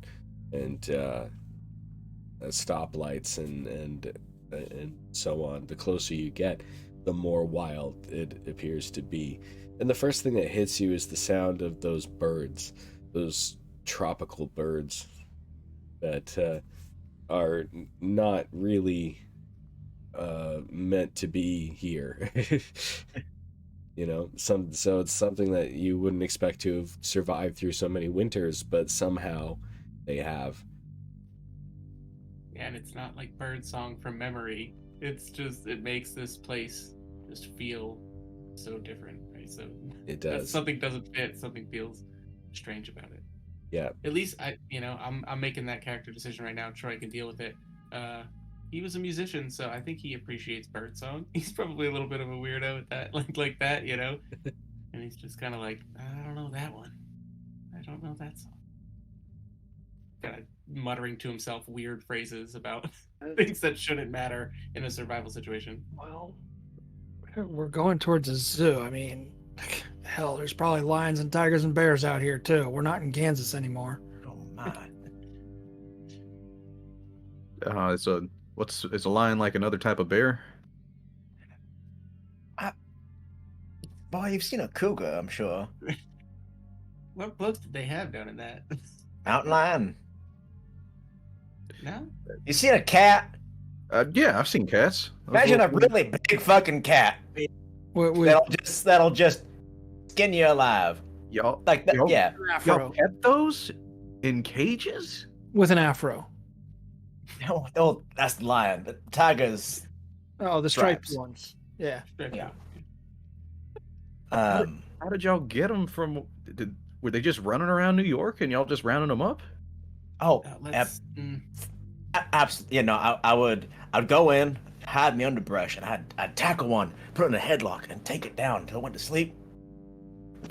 stoplights and so on. The closer you get, the more wild it appears to be. And the first thing that hits you is the sound of those birds, those tropical birds that are not really meant to be here. So it's something that you wouldn't expect to have survived through so many winters, but somehow they have. Yeah, and it's not like birdsong from memory. It's just, it makes this place just feel so different, right? So It does. something doesn't fit, something feels strange about it. Yeah. At least I'm making that character decision right now. Troy can deal with it. He was a musician, so I think he appreciates birdsong. He's probably a little bit of a weirdo at that, like that, And he's just kind of like, I don't know that one. I don't know that song. Kind of muttering to himself weird phrases about things that shouldn't matter in a survival situation. Well, we're going towards the zoo. I mean, hell, there's probably lions and tigers and bears out here too. We're not in Kansas anymore. Oh my! Is a lion like another type of bear? Boy, you've seen a cougar, I'm sure. What books did they have down in that? Mountain lion. No? You seen a cat? Yeah, I've seen cats. Imagine a really big fucking cat that'll just skin you alive. Y'all Like that, y'all- yeah. Y'all pet those in cages? With an afro. Oh, that's the lion. The tigers. Oh, the striped Stripes. ones. Yeah. Yeah. How did y'all get them from? Were they just running around New York and y'all just rounding them up? Oh, absolutely. I'd go in, hide in the underbrush, and I'd tackle one, put it in a headlock, and take it down until it went to sleep.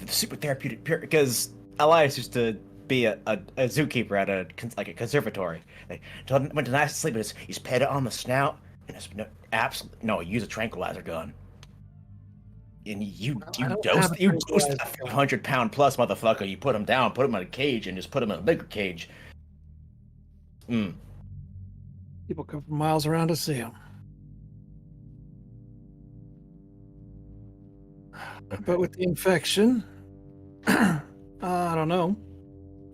Super therapeutic, because Elias used to be a zookeeper at a conservatory. Until it went to nice sleep, he's pet it on the snout, No, use a tranquilizer gun. And you I don't have a dosed tranquilizer a gun. 500-pound plus motherfucker. You put him down, put him in a cage, and just put him in a bigger cage. People come from miles around to see him. But with the infection, I don't know.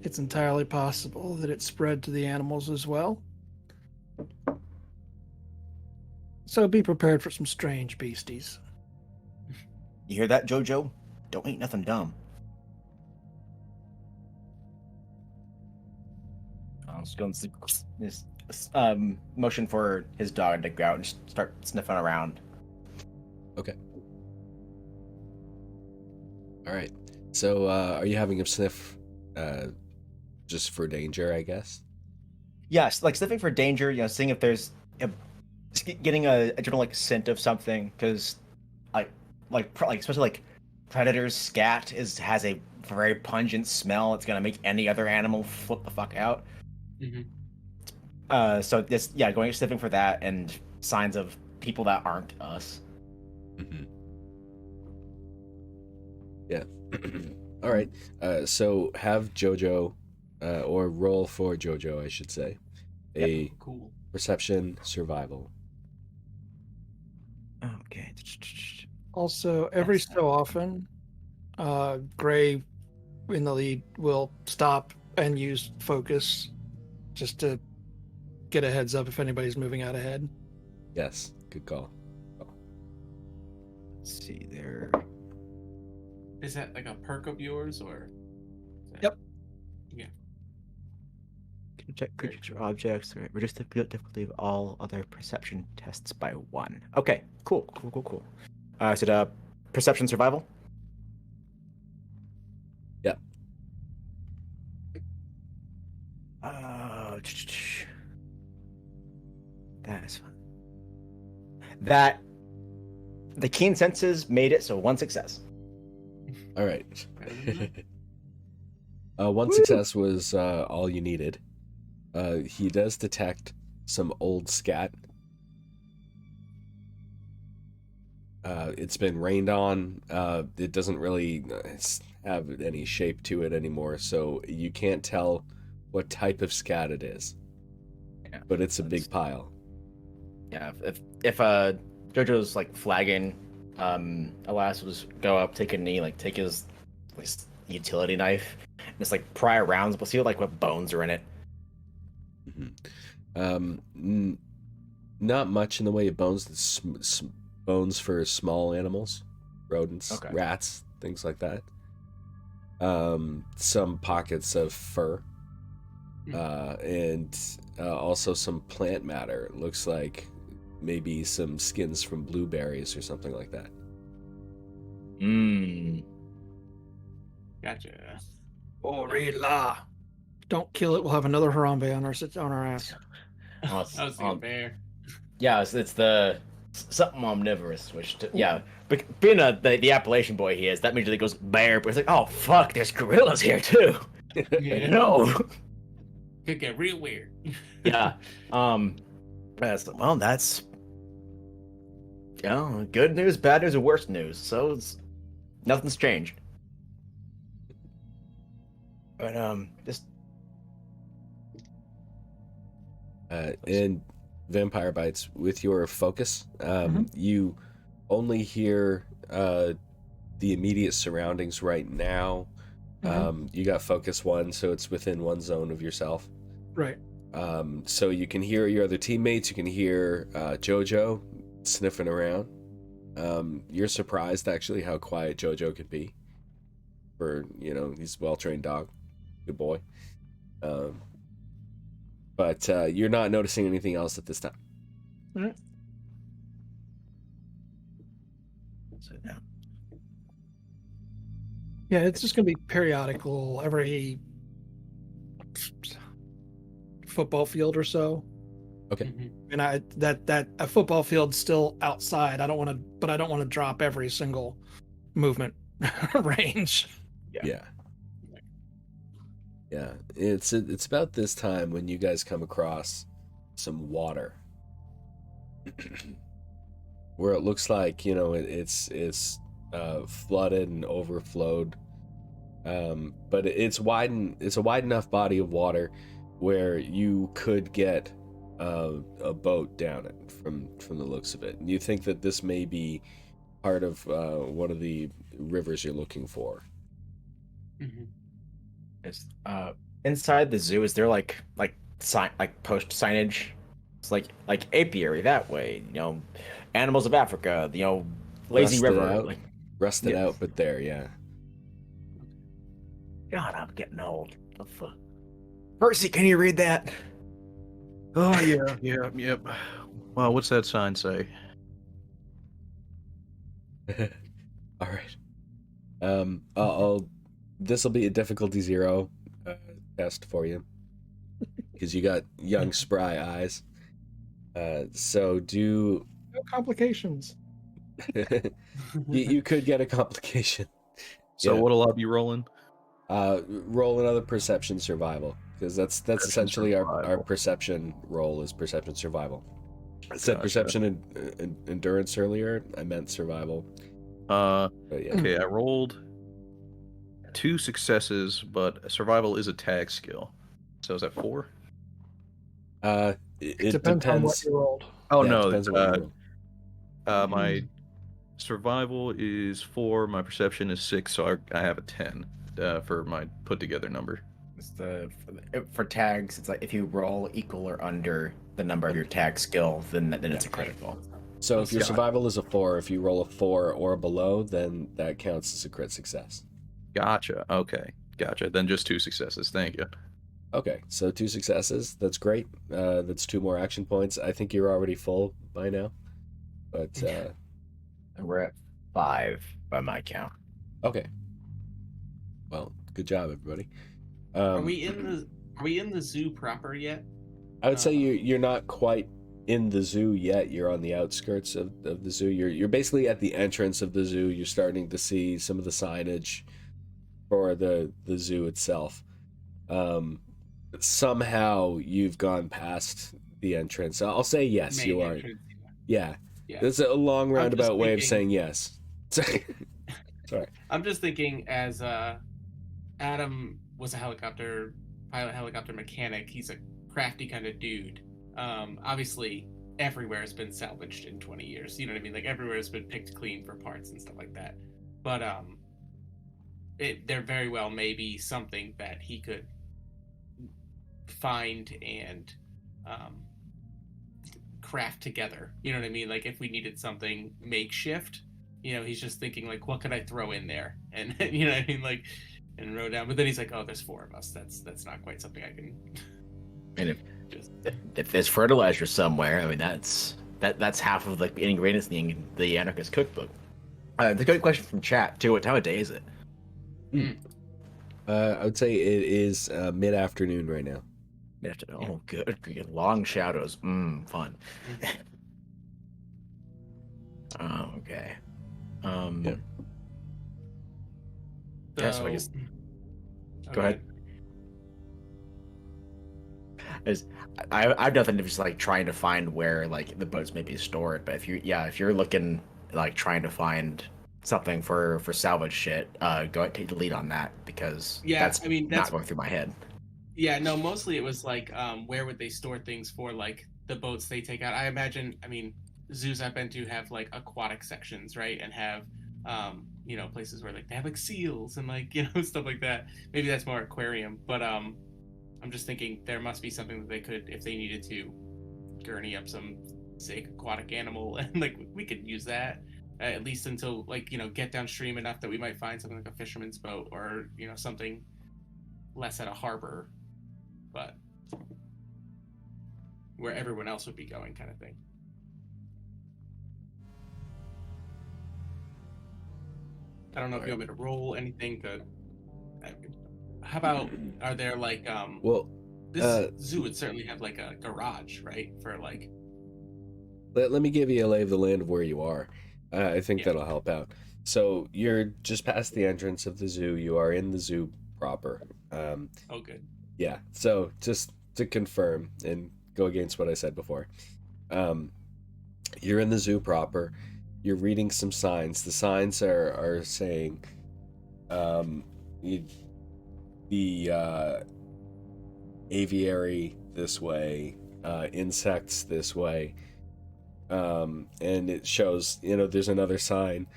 It's entirely possible that it spread to the animals as well. So be prepared for some strange beasties. You hear that, Jojo? Don't eat nothing dumb. I was going to this motion for his dog to go out and start sniffing around. Okay. All right. So, are you having him sniff just for danger, I guess? Yes, like sniffing for danger. Seeing if there's getting a general like scent of something, because like especially like predators' scat has a very pungent smell. It's gonna make any other animal flip the fuck out. Mm-hmm. So this, going sniffing for that and signs of people that aren't us. Mm-hmm. Yeah. All right. So have Jojo, or roll for Jojo, I should say, a Cool. perception survival. Okay. Also, every so often, Gray in the lead will stop and use focus just to get a heads up if anybody's moving out ahead. Yes. Good call. Let's see there. Is that like a perk of yours, or? Yep. Yeah. Check creature objects. Reduce the difficulty of all other perception tests by 1. Okay, cool. Is it a perception survival? Yep. That is fun. That the keen senses made it, so 1 success. All right. One success was all you needed. He does detect some old scat. It's been rained on. It doesn't really have any shape to it anymore, so you can't tell what type of scat it is. Yeah, but it's a big pile. Yeah, if Jojo's like flagging, Elias will just go up, take a knee, like take his utility knife, and just like pry around. We'll see what bones are in it. Mm-hmm. Not much in the way of bones. Bones for small animals, rodents, rats, things like that. Some pockets of fur, and also some plant matter. Looks like maybe some skins from blueberries or something like that. Gotcha. Orila. Don't kill it. We'll have another Harambe on our ass. I was thinking bear. Yeah, it's the something omnivorous, which being the Appalachian boy he is, that immediately goes bear, but it's like, oh fuck, there's gorillas here too. Yeah. No. Could get real weird. Yeah. That's good news, bad news, or worse news. So nothing's changed. But just and Vampire Bites, with your focus, you only hear the immediate surroundings right now. You got focus 1, so it's within 1 zone of yourself. Right. So you can hear your other teammates. You can hear Jojo sniffing around. You're surprised actually how quiet Jojo can be. For he's a well-trained dog, good boy. But you're not noticing anything else at this time. So now. Yeah, it's just going to be periodical, every football field or so. Okay. And that a football field's still outside. I don't want to drop every single movement range. Yeah. It's about this time when you guys come across some water. where it looks like, you know, it's flooded and overflowed, but it's a wide enough body of water where you could get a boat down it from the looks of it. And you think that this may be part of one of the rivers you're looking for. Mhm. Is inside the zoo, is there like post signage? It's like apiary that way, you know, animals of Africa, you know, lazy Rusted river. out. Like, Rusted Yeah. out, but there, yeah. God, I'm getting old. The fuck? Percy, can you read that? Oh yeah, yep. Well, what's that sign say? All right. I'll this will be a difficulty 0 test for you because you got young spry eyes. So do No complications. you could get a complication. So Yeah. what'll I be rolling? Roll another perception survival because that's Perception essentially our survival. perception roll is perception survival. I said Gotcha. perception and endurance earlier. I meant survival. But yeah. Okay, I rolled 2 successes, but survival is a tag skill. So is that 4? It Depends on what depends. you rolled. Oh Yeah, it no, depends on what you roll. my survival is 4, my perception is 6, so I have a 10 for my put together number. It's for tags. It's like if you roll equal or under the number of your tag skill, then it's a critical. So if your Got it. survival is a 4, if you roll a 4 or below, then that counts as a crit success. Gotcha. Okay, gotcha. Then just 2 successes. Thank you. Okay, so 2 successes. That's great. That's 2 more action points. I think you're already full by now. But And we're at 5 by my count. okay. Well, good job, everybody. Are we in the zoo proper yet? I would say you're not quite in the zoo yet. You're on the outskirts of the zoo. You're basically at the entrance of the zoo. You're starting to see some of the signage for the zoo itself. Somehow you've gone past the entrance. I'll say yes, Main you are. entrance, Yeah. Yeah. That's a long I'm just roundabout way of thinking- saying yes. Sorry. I'm just thinking as Adam was a pilot helicopter mechanic. He's a crafty kind of dude. Obviously everywhere has been salvaged in 20 years. You know what I mean? Like everywhere has been picked clean for parts and stuff like that. But there very well may be something that he could find and craft together. You know what I mean? Like if we needed something makeshift, you know, he's just thinking like, what could I throw in there? And you know what I mean? Like, and wrote down. But then he's like, oh, there's 4 of us. That's not quite something I can. And just if there's fertilizer somewhere, I mean that's half of the ingredients in the anarchist cookbook. The good question from chat too. What time of day is it? I would say it is mid-afternoon right now. Oh, good. Long shadows. Fun. Oh, okay. Yeah. Yeah, so I guess. Go ahead. I've nothing to just like trying to find where like the boats may be stored, but if you're looking like trying to find something for salvage shit, go take the lead on that because that's not going through my head. Yeah, no, mostly it was like where would they store things for like the boats they take out. I imagine, I mean, zoos I've been to have like aquatic sections, right? And have you know, places where like they have like seals and like, you know, stuff like that. Maybe that's more aquarium, but I'm just thinking there must be something that they could, if they needed to, gurney up some sick aquatic animal, and like we could use that at least until like, you know, get downstream enough that we might find something like a fisherman's boat or, you know, something less at a harbor, but where everyone else would be going, kind of thing. I don't know if you want me to roll anything to. How about, are there like Well, this zoo would certainly have like a garage, right? For like. let me give you a lay of the land of where you are. I think that'll help out. So you're just past the entrance of the zoo. You are in the zoo proper. Oh, good. Yeah. So just to confirm and go against what I said before, You're in the zoo proper. You're reading some signs. The signs are saying the aviary this way, insects this way, and it shows, there's another sign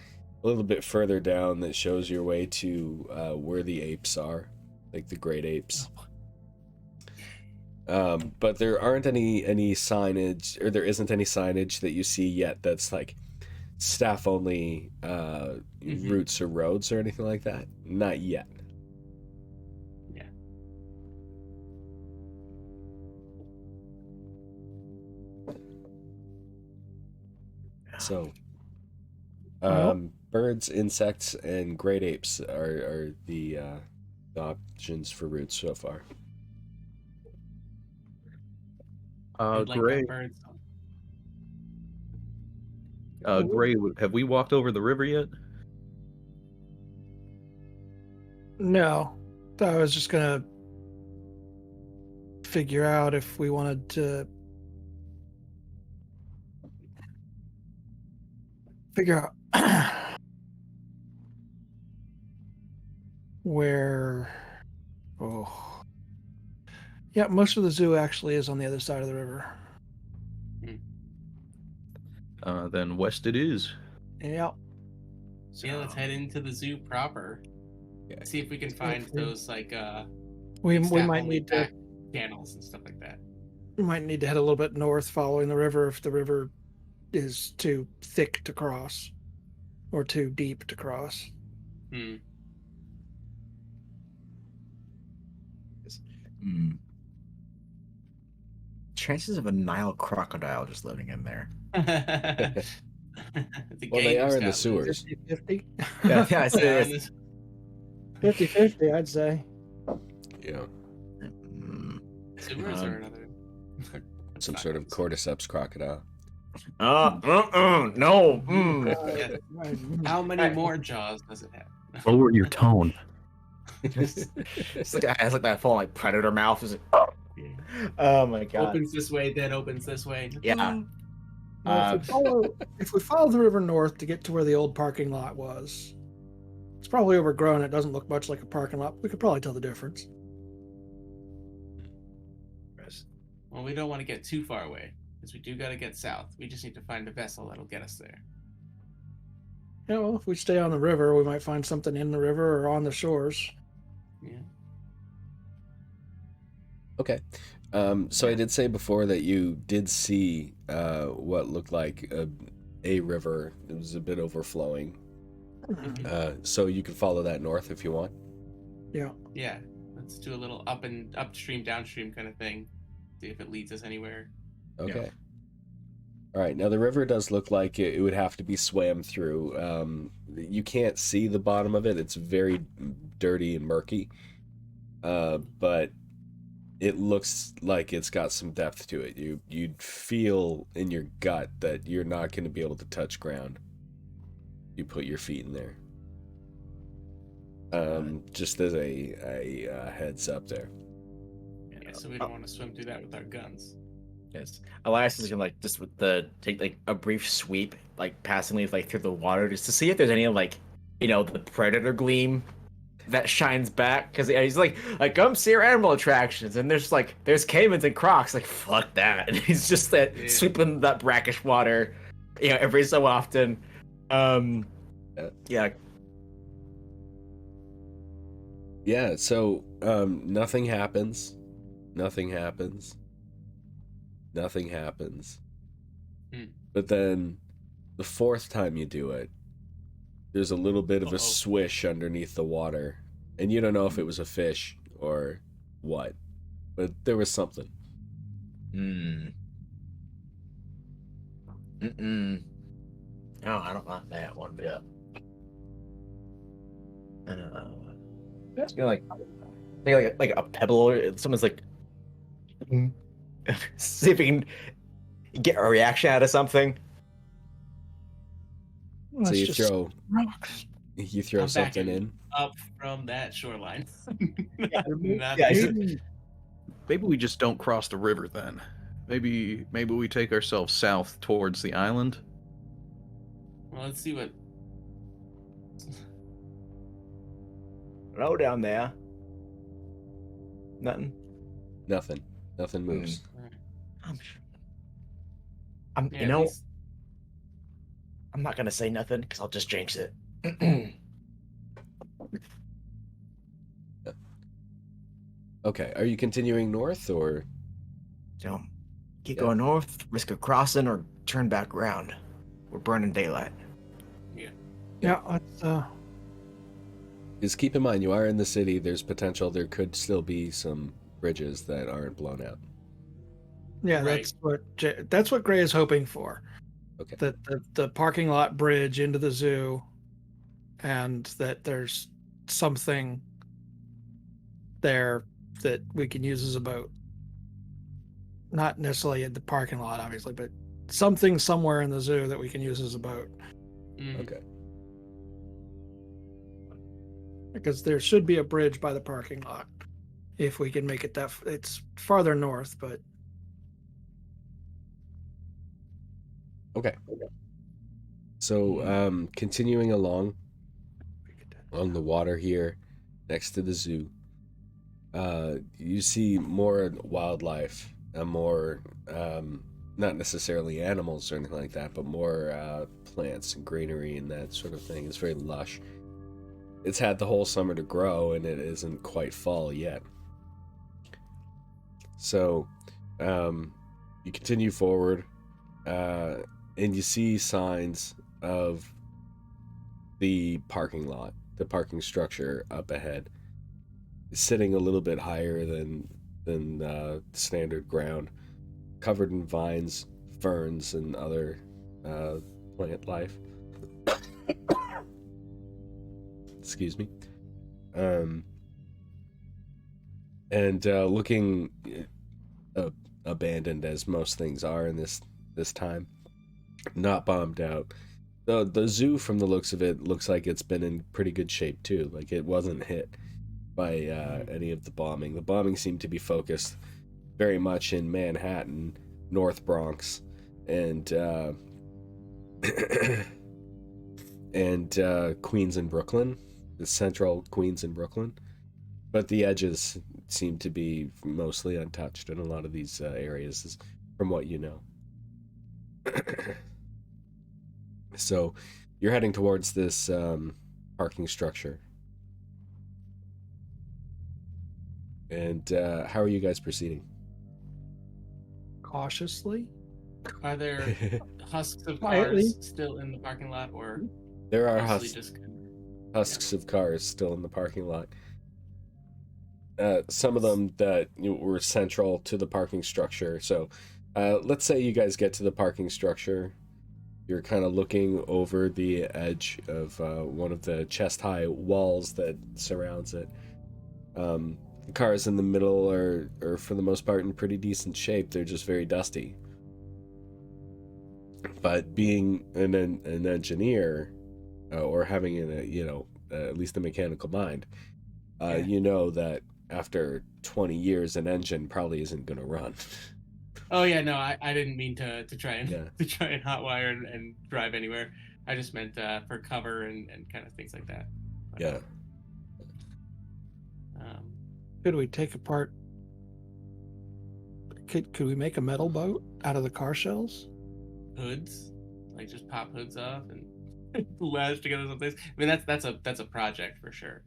a little bit further down that shows your way to where the apes are, like the great apes. But there aren't any signage, or there isn't any signage that you see yet that's like staff only routes or roads or anything like that. Not yet. Yeah. So, Well. birds, insects, and great apes are the options for routes so far. I'd like Gray. that bird song. Gray, have we walked over the river yet? No, I was just gonna figure out if we wanted to figure out where. Oh, yeah, most of the zoo actually is on the other side of the river. Then west it is. Yeah. So yeah, let's head into the zoo proper. Yeah. See if we can find those like We staff might only need to back channels and stuff like that. we might need to head a little bit north following the river if the river is too thick to cross or too deep to cross. Chances of a Nile crocodile just living in there. Well, they are in the sewers. 50-50. Yeah, I say it's 50-50, I'd say. Yeah. Sewers or another. Some sort of cordyceps crocodile. no. Yeah. How many more jaws does it have? Lower your tone. It's like it has like that full like predator mouth. It's like, oh my god. Opens this way, then opens this way. Yeah. Well, if we follow the river north to get to where the old parking lot was, it's probably overgrown. It doesn't look much like a parking lot. We could probably tell the difference. Well, we don't want to get too far away because we do got to get south. We just need to find a vessel that'll get us there. Yeah, well, if we stay on the river, we might find something in the river or on the shores. Yeah. Okay. So I did say before that you did see what looked like a river. It was a bit overflowing. So you can follow that north if you want. Yeah. Yeah. Let's do a little upstream, downstream kind of thing. See if it leads us anywhere. Okay. Yeah. All right. Now the river does look like it would have to be swam through. You can't see the bottom of it. It's very dirty and murky. But it looks like it's got some depth to it. You'd feel in your gut that you're not going to be able to touch ground. You put your feet in there. Just as a heads up there. Yeah, so we don't want to swim through that with our guns. Yes. Elias is gonna like just with the take like a brief sweep, like passingly like through the water just to see if there's any like the predator gleam that shines back, because he's like come see our animal attractions, and there's caimans and crocs, like fuck that, and he's just sweeping that brackish water every so often. Yeah. So nothing happens. But then the fourth time you do it, there's a little bit of a swish underneath the water, and you don't know if it was a fish or what, but there was something. No, I don't like that one bit. It's gonna like a pebble or someone's like see if we can get a reaction out of something. So you throw I'm something backing in. Up from that shoreline. Maybe we just don't cross the river then. maybe we take ourselves south towards the island. Well, let's see what. Hello down there. Nothing. Nothing moves. Yeah, You at know, least- I'm not gonna say nothing because I'll just jinx it. Okay, are you continuing north or? So, keep Yeah. going north, risk of crossing, or turn back around. We're burning daylight. Yeah, let's Because keep in mind, you are in the city. There's potential. There could still be some bridges that aren't blown out. yeah, Right. that's what Gray is hoping for. Okay. That the parking lot bridge into the zoo, and that there's something there that we can use as a boat. Not necessarily in the parking lot, obviously, but something somewhere in the zoo that we can use as a boat. Mhm. Okay. Because there should be a bridge by the parking lot if we can make it that it's farther north, but Okay. So, continuing along the water here, next to the zoo, you see more wildlife, more, not necessarily animals or anything like that, but more plants and greenery and that sort of thing. It's very lush. It's had the whole summer to grow, and it isn't quite fall yet. So, you continue forward, and you see signs of the parking lot, the parking structure up ahead. It's sitting a little bit higher than standard ground, covered in vines, ferns, and other plant life. Excuse me. And looking abandoned as most things are in this time, not bombed out. The zoo, from the looks of it, looks like it's been in pretty good shape too. Like it wasn't hit by any of the bombing. The bombing seemed to be focused very much in Manhattan, North Bronx, and Queens and Brooklyn, the central Queens and Brooklyn. But the edges seem to be mostly untouched in a lot of these areas, from what you know. So you're heading towards this parking structure. And how are you guys proceeding? cautiously. Are there husks of Quietly. cars still in the parking lot, or There are mostly just husks of cars still in the parking lot. Some of them that were central to the parking structure. So let's say you guys get to the parking structure. You're kind of looking over the edge of one of the chest-high walls that surrounds it. The cars in the middle are for the most part in pretty decent shape. They're just very dusty. But being an engineer, or having at least a mechanical mind, you know that after 20 years, an engine probably isn't going to run. Oh yeah, no, I didn't mean to try and Yeah. to try and hotwire and drive anywhere. I just meant for cover and kind of things like that. But, Yeah. Could we take apart? Could we make a metal boat out of the car shells? hoods, like just pop hoods off and lash together someplace. I mean, that's a project for sure.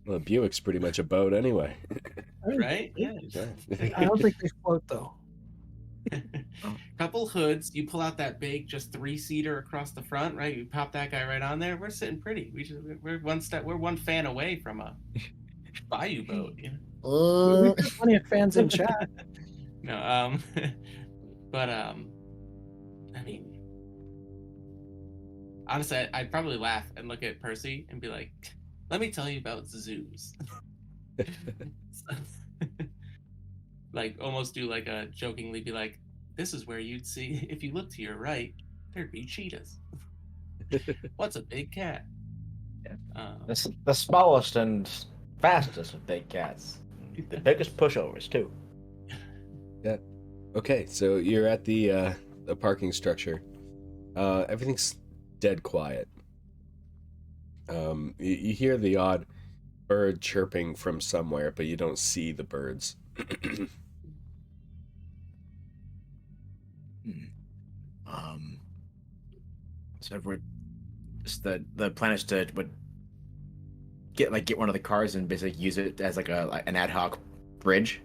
Well, Buick's pretty much a boat anyway. Right? Yeah. I don't think they float though. Couple hoods, you pull out that big just 3-seater across the front, right? You pop that guy right on there. We're sitting pretty. We're one fan away from a bayou boat. You know? We've got plenty of fans in chat. No, but I mean, honestly, I'd probably laugh and look at Percy and be like, "Let me tell you about zoos." Like almost do like a jokingly be like, "This is where you'd see if you look to your right, there'd be cheetahs. What's a big cat?" The smallest and fastest of big cats. The biggest pushovers too. Okay, so you're at the parking structure. Everything's dead quiet. You hear the odd bird chirping from somewhere, but you don't see the birds. So we're just the plan is to would get one of the cars and basically use it as like an ad hoc bridge,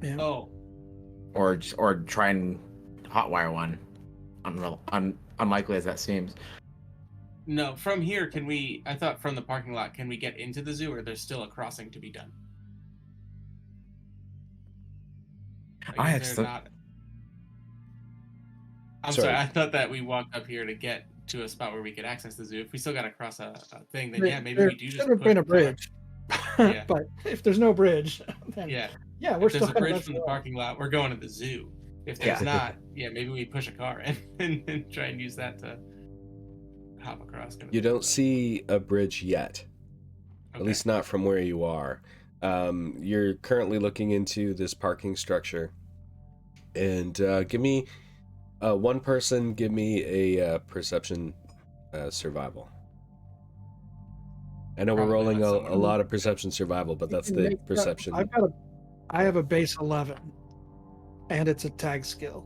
Yeah. Oh, or try and hotwire one. Unlikely as that seems. no. From here, can we... I thought from the parking lot, can we get into the zoo, or there's still a crossing to be done? I have is there some- not... I'm Sorry. sorry, I thought that we walked up here to get to a spot where we could access the zoo. If we still got to cross a thing, then yeah, maybe There we do just should have push been a the car. bridge. Yeah. But if there's no bridge, then Yeah, yeah, we're if there's still a bridge from the parking lot, we're going to the zoo. If there's Yeah. not, yeah, maybe we push a car and try and use that to hop across. You don't see a bridge yet, Okay. at least not from where you are. You're currently looking into this parking structure, and give me one person. Give me a perception survival. I know Probably we're rolling not a someone- lot of perception survival, but that's the perception. I have a base 11, and it's a tag skill.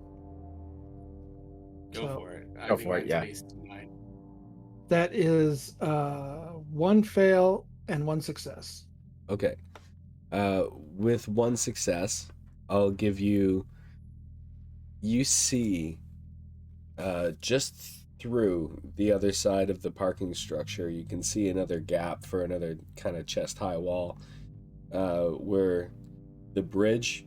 Go So- for it. Go think for it, mine's yeah. based on mine. That is 1 fail and 1 success. Okay. With 1 success, I'll give you. You see, just through the other side of the parking structure, you can see another gap for another kind of chest-high wall, where the bridge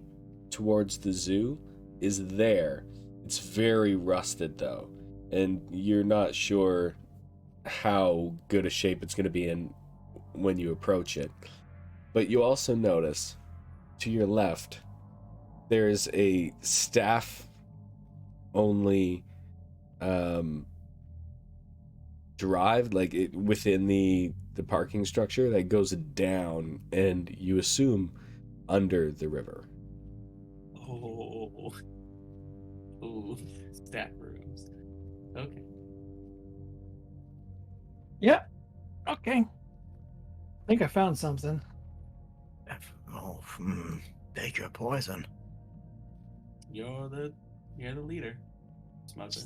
towards the zoo is there. It's very rusted though, and you're not sure how good a shape it's going to be in when you approach it. But you also notice to your left there's a staff only drive, like it within the parking structure that goes down, and you assume under the river. Oh, ooh, staff rooms. Okay. Yeah. Okay. I think I found something. Oh, take your poison. You're the leader. Smuggler.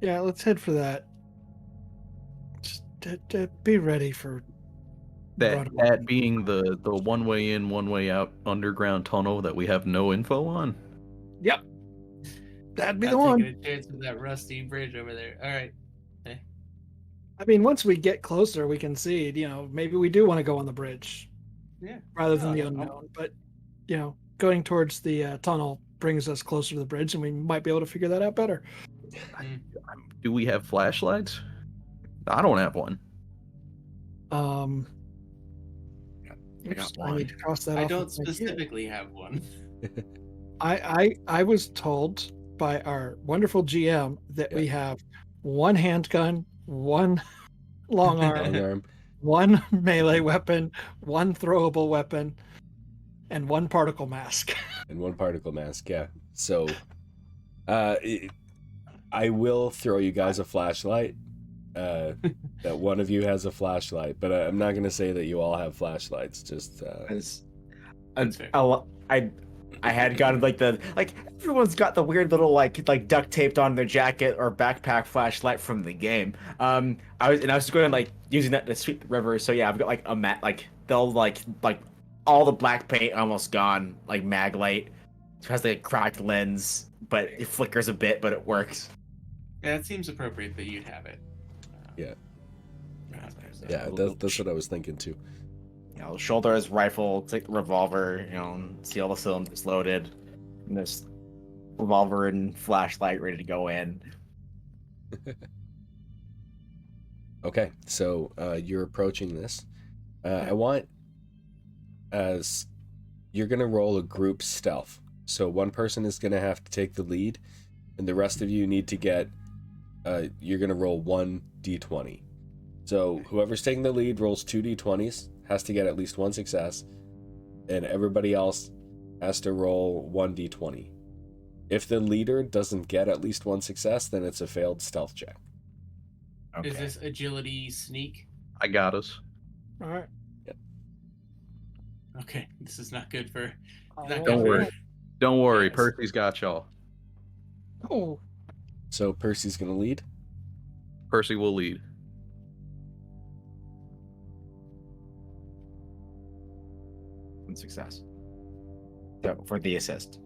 Yeah, let's head for that. Just be ready for That being the one way in, one way out underground tunnel that we have no info on. Yep. That'd be the Not one. taking a chance with that rusty bridge over there. All right. I mean, once we get closer, we can see, maybe we do want to go on the bridge Yeah. rather than the I'll- unknown. But, going towards the tunnel brings us closer to the bridge, and we might be able to figure that out better. Do we have flashlights? I don't have one. Oops, got I need to cross that I off. don't with my gear. specifically have one. I was told by our wonderful GM that we have 1 handgun, 1 long arm, Long arm. 1 melee weapon, 1 throwable weapon, and 1 particle mask. And 1 particle mask, yeah. So, I will throw you guys a flashlight. That one of you has a flashlight, but I'm not going to say that you all have flashlights. Just I had gotten everyone's got the weird little like duct taped on their jacket or backpack flashlight from the game. I was going like using that to sweep the river. So yeah, I've got like a mat they'll like all the black paint almost gone, like mag light. It has like a cracked lens, but it flickers a bit, but it works. Yeah, it seems appropriate that you'd have it. Yeah. So- yeah, that's what I was thinking too. Shoulders, rifle, it's like revolver, see all the cylinders loaded. And there's revolver and flashlight ready to go in. Okay, so you're approaching this. I want as you're gonna roll a group stealth. So one person is gonna have to take the lead, and the rest of you need to get. You're gonna roll 1 d20. So whoever's taking the lead rolls 2 d20s, has to get at least 1 success, and everybody else has to roll 1 d20. If the leader doesn't get at least one success, then it's a failed stealth check. Okay. Is this agility sneak? I got us. All right. Okay, this is not good for. All Not right. good Don't for. worry. Don't worry. Yes. Percy's got y'all. Oh, So Percy's going to lead. Percy will lead. One success. So, for the assist.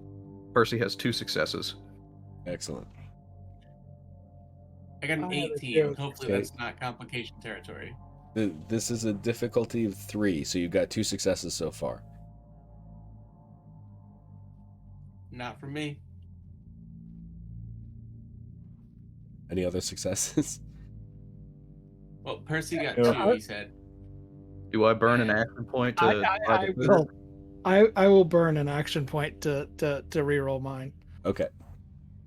Percy has 2 successes. Excellent. I got an I have a 18. joke. Hopefully Okay. that's not complication territory. This is a difficulty of 3, so you've got 2 successes so far. Not for me. Any other successes? Well, Percy got Yeah. 2, he said. Do I burn an action point to? I will. I will burn an action point to reroll mine. Okay.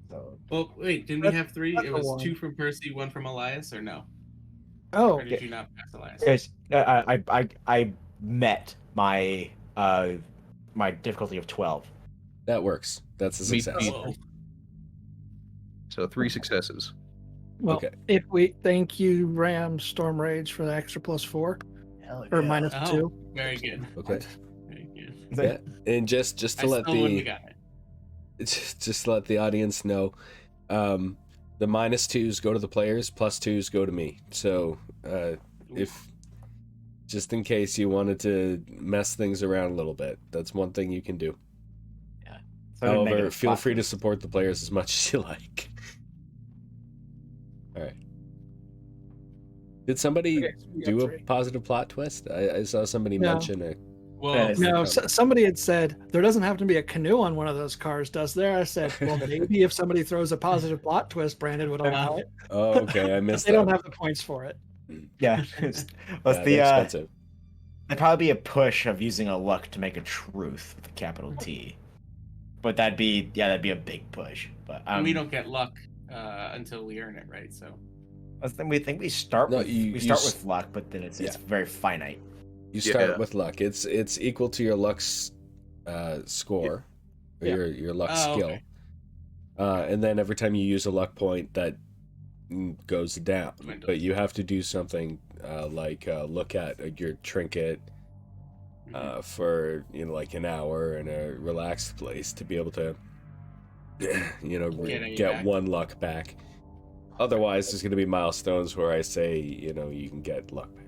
So, Well, wait, didn't we have 3? that's It a was one. 2 from Percy, 1 from Elias, or no? Oh, Or did you not pass Elias? yes, I met my my difficulty of 12. That works. That's a Me success. too. Whoa. So 3 successes. well, Okay. if we thank you, Ram Storm Rage, for the extra +4 or minus Oh, 2. very good. Okay. Very good. Yeah. And just to I let still wouldn't the have gotten it. just to let the audience know, the -2s go to the players, +2s go to me. So if just in case you wanted to mess things around a little bit, that's one thing you can do. So However, negative feel 5. free to support the players as much as you like. All right. Did somebody Okay, so we got do a 3. positive plot twist? I saw somebody No. mention it. Whoa. Yes. No, somebody had said there doesn't have to be a canoe on one of those cars, does there? I said, well, maybe if somebody throws a positive plot twist, Brandon would allow it. Oh, okay, I But missed they that. don't have the points for it. Yeah. What's Yeah, the they're expensive. there'd probably be a push of using a luck to make a truth with a capital T. But that'd be a big push. But And we don't get luck until we earn it, right? So we think we start No, with you with luck, but then it's Yeah. very finite. You start Yeah. with luck. It's equal to your luck's score, or Yeah. your luck Oh, skill. okay. And then every time you use a luck point, that goes down. Dwindles. But you have to do something like look at your trinket for like an hour in a relaxed place to be able to Get any get back. 1 luck back. Otherwise, there's going to be milestones where I say you can get luck back.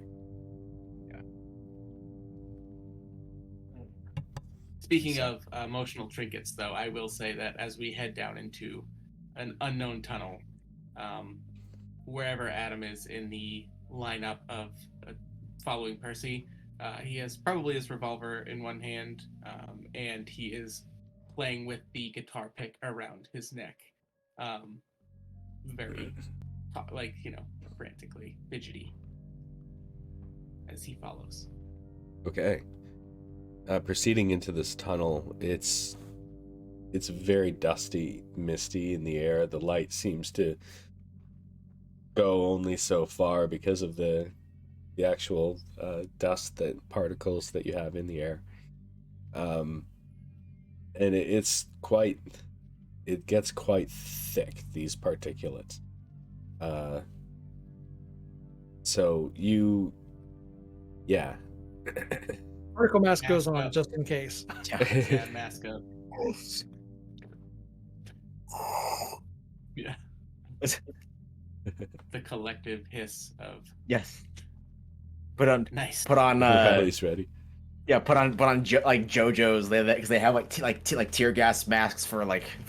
Speaking of emotional trinkets, though, I will say that as we head down into an unknown tunnel, wherever Adam is in the lineup of following Percy, he has probably his revolver in one hand, and he is playing with the guitar pick around his neck, very frantically fidgety as he follows. Okay. Proceeding into this tunnel, it's very dusty, misty in the air. The light seems to go only so far because of the actual dust particles that you have in the air. And it gets quite thick, these particulates. Particle mask Mask goes on up. just in case. Yeah, mask up. Yeah. The collective hiss of Yes. Put on nice. Everybody's ready. put on like JoJo's because they have like tear gas masks for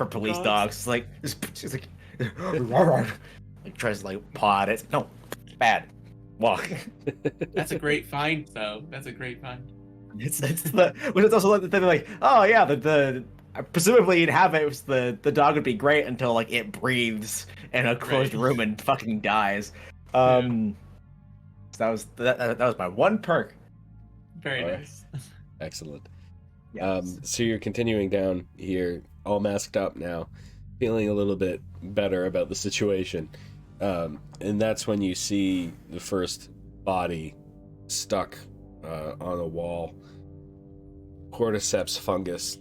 police dogs. Like she's like tries to paw at it. No, bad. Walk. That's a great find, though. That's a great find. It's also the thing oh yeah the presumably you'd have it was the dog would be great until it breathes in a closed Right. room and fucking dies. So that was my one perk. Very All right. nice. Excellent. Yes. So you're continuing down here, all masked up now, feeling a little bit better about the situation. And that's when you see the first body stuck on a wall. Cordyceps fungus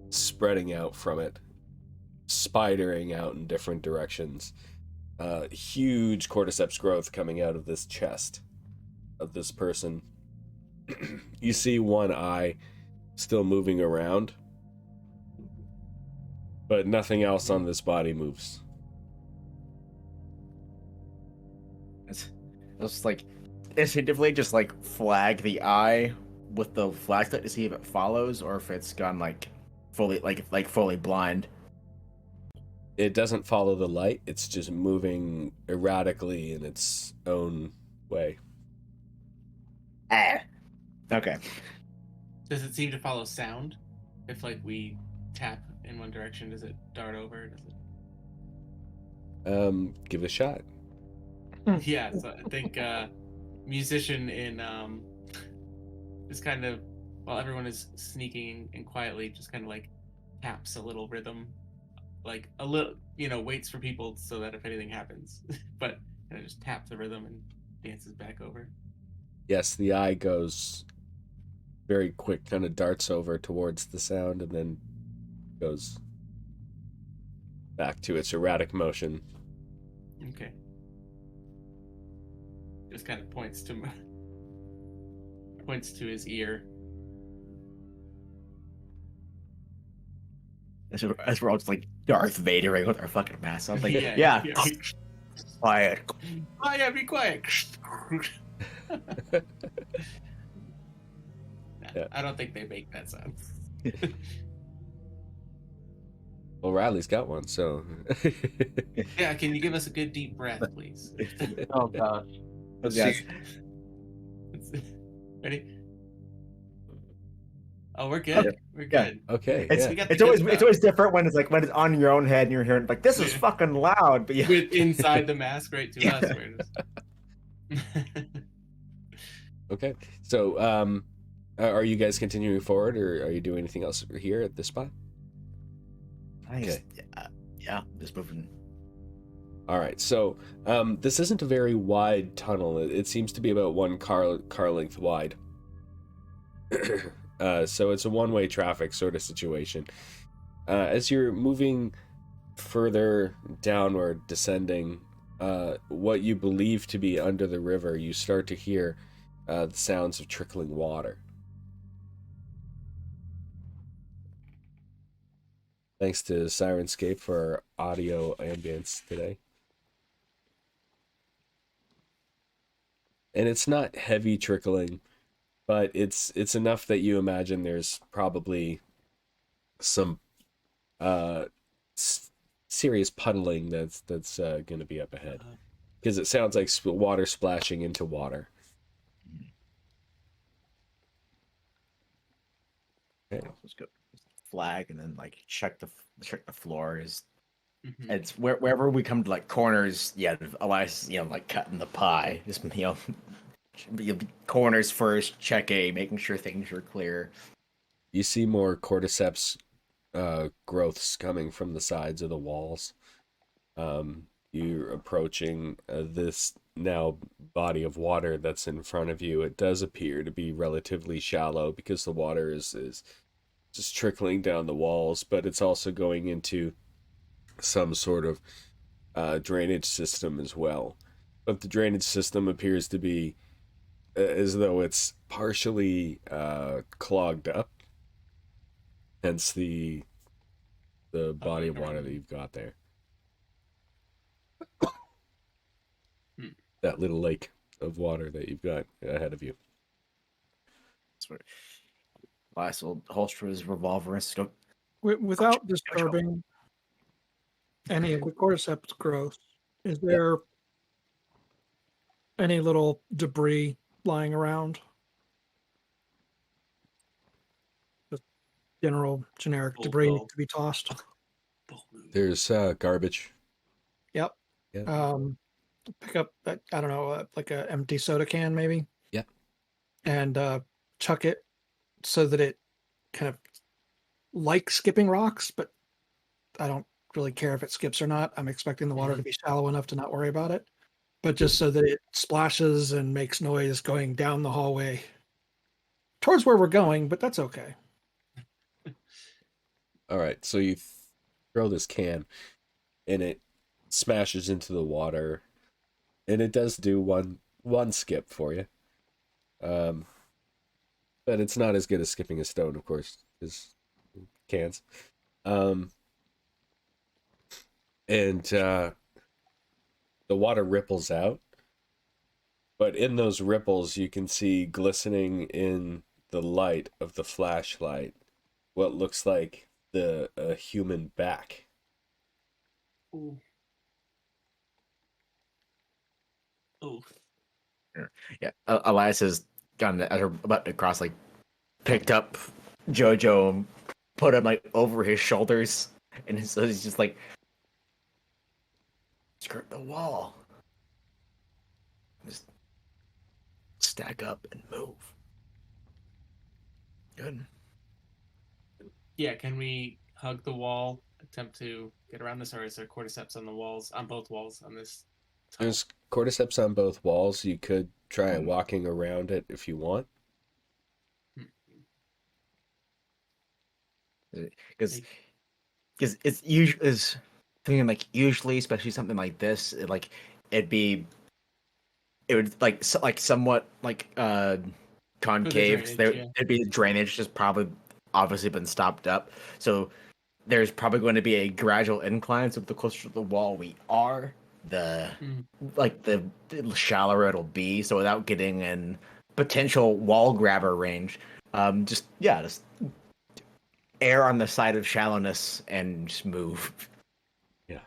spreading out from it. spidering out in different directions. Huge cordyceps growth coming out of this chest of this person. You see one eye still moving around, but nothing else on this body moves. It's like instinctively just like flag the eye with the flashlight to see if it follows or if it's gone like fully blind. It doesn't follow the light, it's just moving erratically in its own way. Okay. Does it seem to follow sound? If like we tap in one direction, does it dart over? Does it... Give it a shot. Yeah, so I think musician in just kind of while everyone is sneaking and quietly just kind of like taps a little rhythm, like a little, waits for people so that if anything happens, but kind of just taps the rhythm and dances back over. Yes, the eye goes very quick, kind of darts over towards the sound and then goes back to its erratic motion. Okay. Just kind of points to his ear. As we're all just like Darth Vadering with our fucking masks on. Like, Yeah. yeah. Quiet. Oh yeah, be quiet. Yeah. I don't think they make that sound. Well, Riley's got one, so. Yeah, can you give us a good deep breath, please? Oh gosh. Let's Yes. see. Ready? Oh, we're good. Okay. We're Yeah. good. Okay, It's, yeah. We got the it's always good it's stuff. always different when it's on your own head and you're hearing like this is Yeah. fucking loud, but yeah. With inside the mask, right to us. We're just... Okay, so are you guys continuing forward, or are you doing anything else here at this spot? Okay. Yeah, just moving. All right, so this isn't a very wide tunnel. It seems to be about one car length wide. So it's a one-way traffic sort of situation. As you're moving further downward, descending, what you believe to be under the river, you start to hear the sounds of trickling water. Thanks to Sirenscape for our audio ambience today. And it's not heavy trickling, but it's enough that you imagine there's probably some serious puddling that's going to be up ahead, because it sounds like water splashing into water. Okay. Let's go flag and then like check the floor. Is Mhm. it's wherever we come to like corners. Yeah, Elias, like cutting the pie. Just corners first. Check making sure things are clear. You see more cordyceps growths coming from the sides of the walls. You're approaching this now body of water that's in front of you. It does appear to be relatively shallow because the water is just trickling down the walls, but it's also going into some sort of drainage system as well. But the drainage system appears to be as though it's partially clogged up, hence the body of water that you've got there. That little lake of water that you've got ahead of you. Elias will holster his revolver and go. Without disturbing any of the cordyceps growth, is there any little debris lying around? Just generic debris to be tossed. There's garbage. Yep. Yeah. Pick up, I don't know, like a empty soda can maybe. Yeah. And chuck it so that it kind of like skipping rocks, but I don't really care if it skips or not. I'm expecting the water to be shallow enough to not worry about it, but just so that it splashes and makes noise going down the hallway towards where we're going, but that's okay. All right, so you throw this can, and it smashes into the water, and it does do one skip for you. But it's not as good as skipping a stone, of course, because cans. And the water ripples out, but in those ripples you can see glistening in the light of the flashlight what looks like a human back. Ooh. Ooh. Yeah, Elias has gotten as her about to cross, like picked up Jojo and put him like over his shoulders, and so he's just like skirt the wall, just stack up and move. Good. Yeah, can we hug the wall, attempt to get around this, or is there cordyceps on the walls, on both walls on this tunnel? There's cordyceps on both walls. You could try walking around it if you want. Because it's usually is thinking like usually, especially something like this, it would like somewhat like concave. drainage, There yeah. it'd be drainage, just probably obviously been stopped up. So there's probably going to be a gradual incline. So the closer to the wall we are, the shallower it'll be. So without getting in potential wall grabber range, just err on the side of shallowness and just move. Yeah.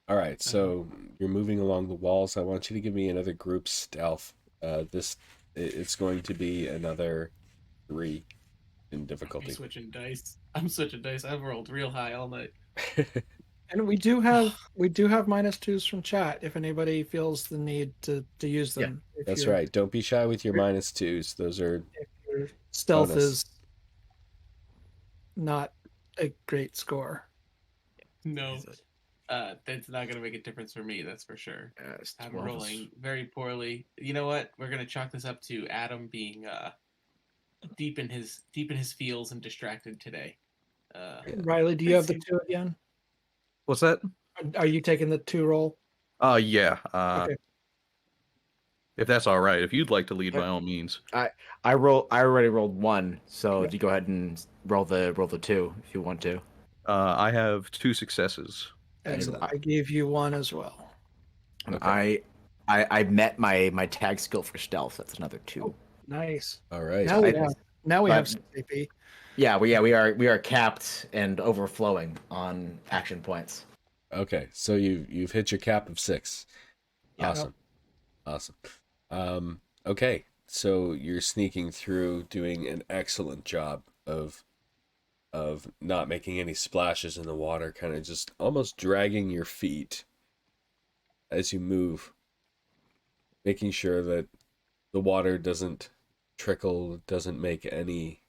All right, so you're moving along the walls. I want you to give me another group stealth. It's going to be another 3 in difficulty. I'm switching dice. I've rolled real high all night. And we do have -2s from chat if anybody feels the need to use them. If That's your- right. Don't be shy with your -2s. Those are If your stealth bonus. is not a great score. No, that's not going to make a difference for me. That's for sure. I'm rolling very poorly. You know what? We're going to chalk this up to Adam being deep in his feels and distracted today. Riley, do you have the 2 again? What's that? Are you taking the 2 roll? Yeah. Okay. If that's all right, if you'd like to lead, by all means. I already rolled 1, so you go ahead and roll the 2 if you want to. I have 2 successes. Excellent. I gave you 1 as well. And I met my tag skill for stealth. That's another 2. Oh, nice. All right. Now we have some AP. Yeah, we are capped and overflowing on action points. Okay, so you've hit your cap of 6. Yeah. Awesome. Okay, so you're sneaking through, doing an excellent job of not making any splashes in the water, kind of just almost dragging your feet as you move, making sure that the water doesn't trickle, doesn't make any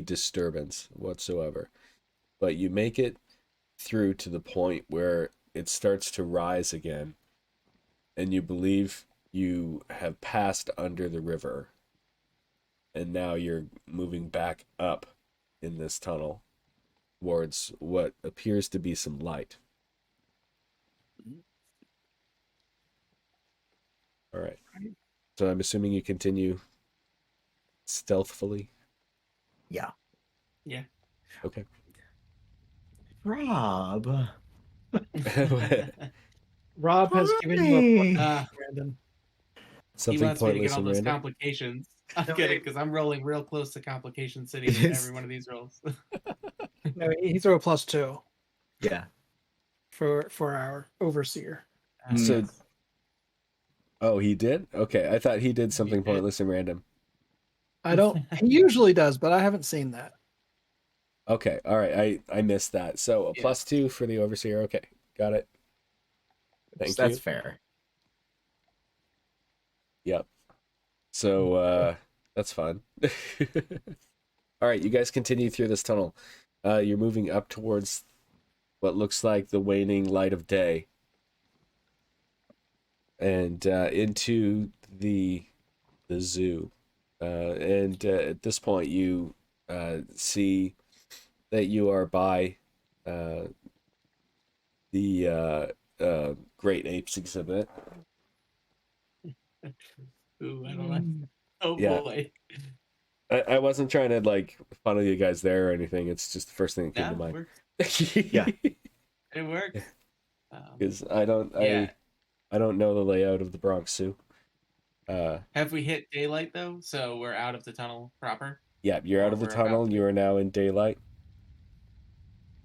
disturbance whatsoever. But you make it through to the point where it starts to rise again, and you believe you have passed under the river, and now you're moving back up in this tunnel towards what appears to be some light. All right. So I'm assuming you continue stealthfully. Yeah. Yeah. Okay. Rob. Rob has given you a Uh, Brandon. he Something wants me to get pointless all and those random. complications. I'm No, kidding, because I'm rolling real close to complication city in every one of these rolls. No, he threw a +2 Yeah. for our overseer. So, Yes. oh, he did? Okay, I thought he did something did. pointless and random. I don't. He usually does, but I haven't seen that. Okay, all right, I missed that. So a Yeah. +2 for the overseer. Okay, got it. Thank you. That's fair. Yep. So that's fun. All right, you guys continue through this tunnel. You're moving up towards what looks like the waning light of day, and into the zoo. And at this point, you see that you are by the Great Apes exhibit. Ooh, I don't know. Oh Yeah. boy. I wasn't trying to like funnel you guys there or anything. It's just the first thing that came Yeah, to it mind. works. Yeah. It works. Because I don't know the layout of the Bronx Zoo. Have we hit daylight though? So we're out of the tunnel proper? Yeah, you're out Or of the we're about tunnel. to be. You are now in daylight.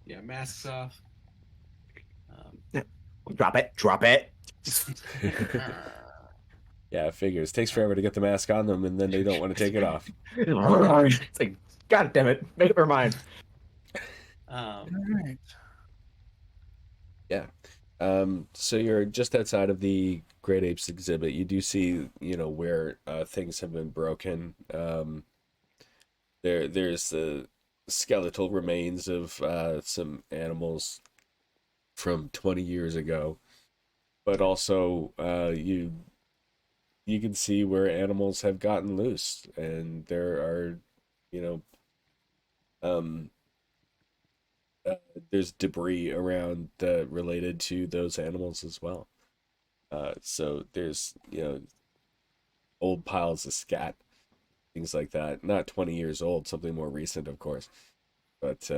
Yeah, masks off. Drop it. Drop it. Yeah, it figures. Takes forever to get the mask on them, and then they don't want to take it off. It's like, God damn it. Make up your mind. All right. Yeah. So you're just outside of the Great Apes exhibit. You do see, where things have been broken. There's the skeletal remains of some animals from 20 years ago, but also you can see where animals have gotten loose, and there are, there's debris around related to those animals as well. So there's, old piles of scat, things like that. Not 20 years old, something more recent, of course. But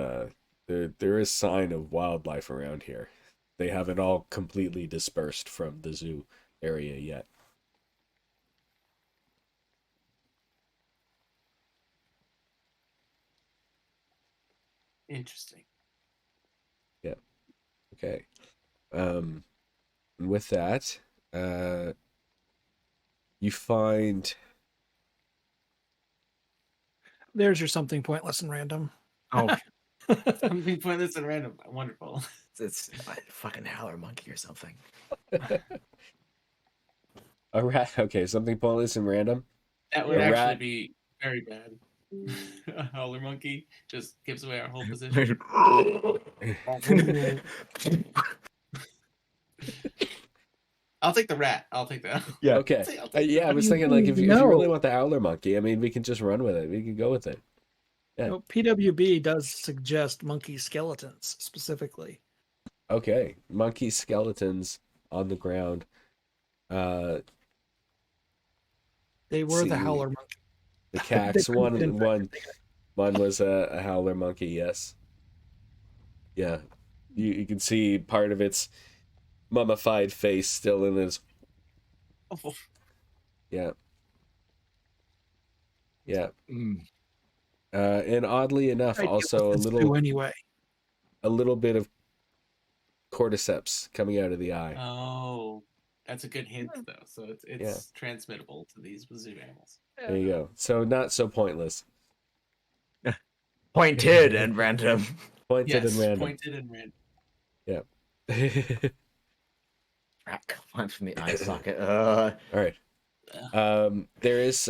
there is sign of wildlife around here. They haven't all completely dispersed from the zoo area yet. Interesting. Yeah. Okay. And with that, you find There's your something pointless and random. Oh, Something pointless and random. Wonderful. it's a fucking howler monkey or something. a rat. Okay, something pointless and random. That would A actually rat. be very bad. A howler monkey just gives away our whole position. I'll take the rat. I'll take that. Yeah. Okay. I'll take Yeah, I was thinking like if you really want the howler monkey, I mean, we can just run with it. We can go with it. Yeah. Oh, PWB does suggest monkey skeletons specifically. Okay, monkey skeletons on the ground. They were See. the howler monkey. The cax one was a howler monkey. Yes. Yeah, you can see part of its mummified face still in its. Oh. Yeah. Yeah. Mm. And oddly enough, also a little bit of cordyceps coming out of the eye. Oh, that's a good hint though. So it's transmittable to these zoo animals. There you go. So not so pointless. Pointed and random. Pointed and random. Pointed and random. Yeah. Come on from the eye socket. All right. There is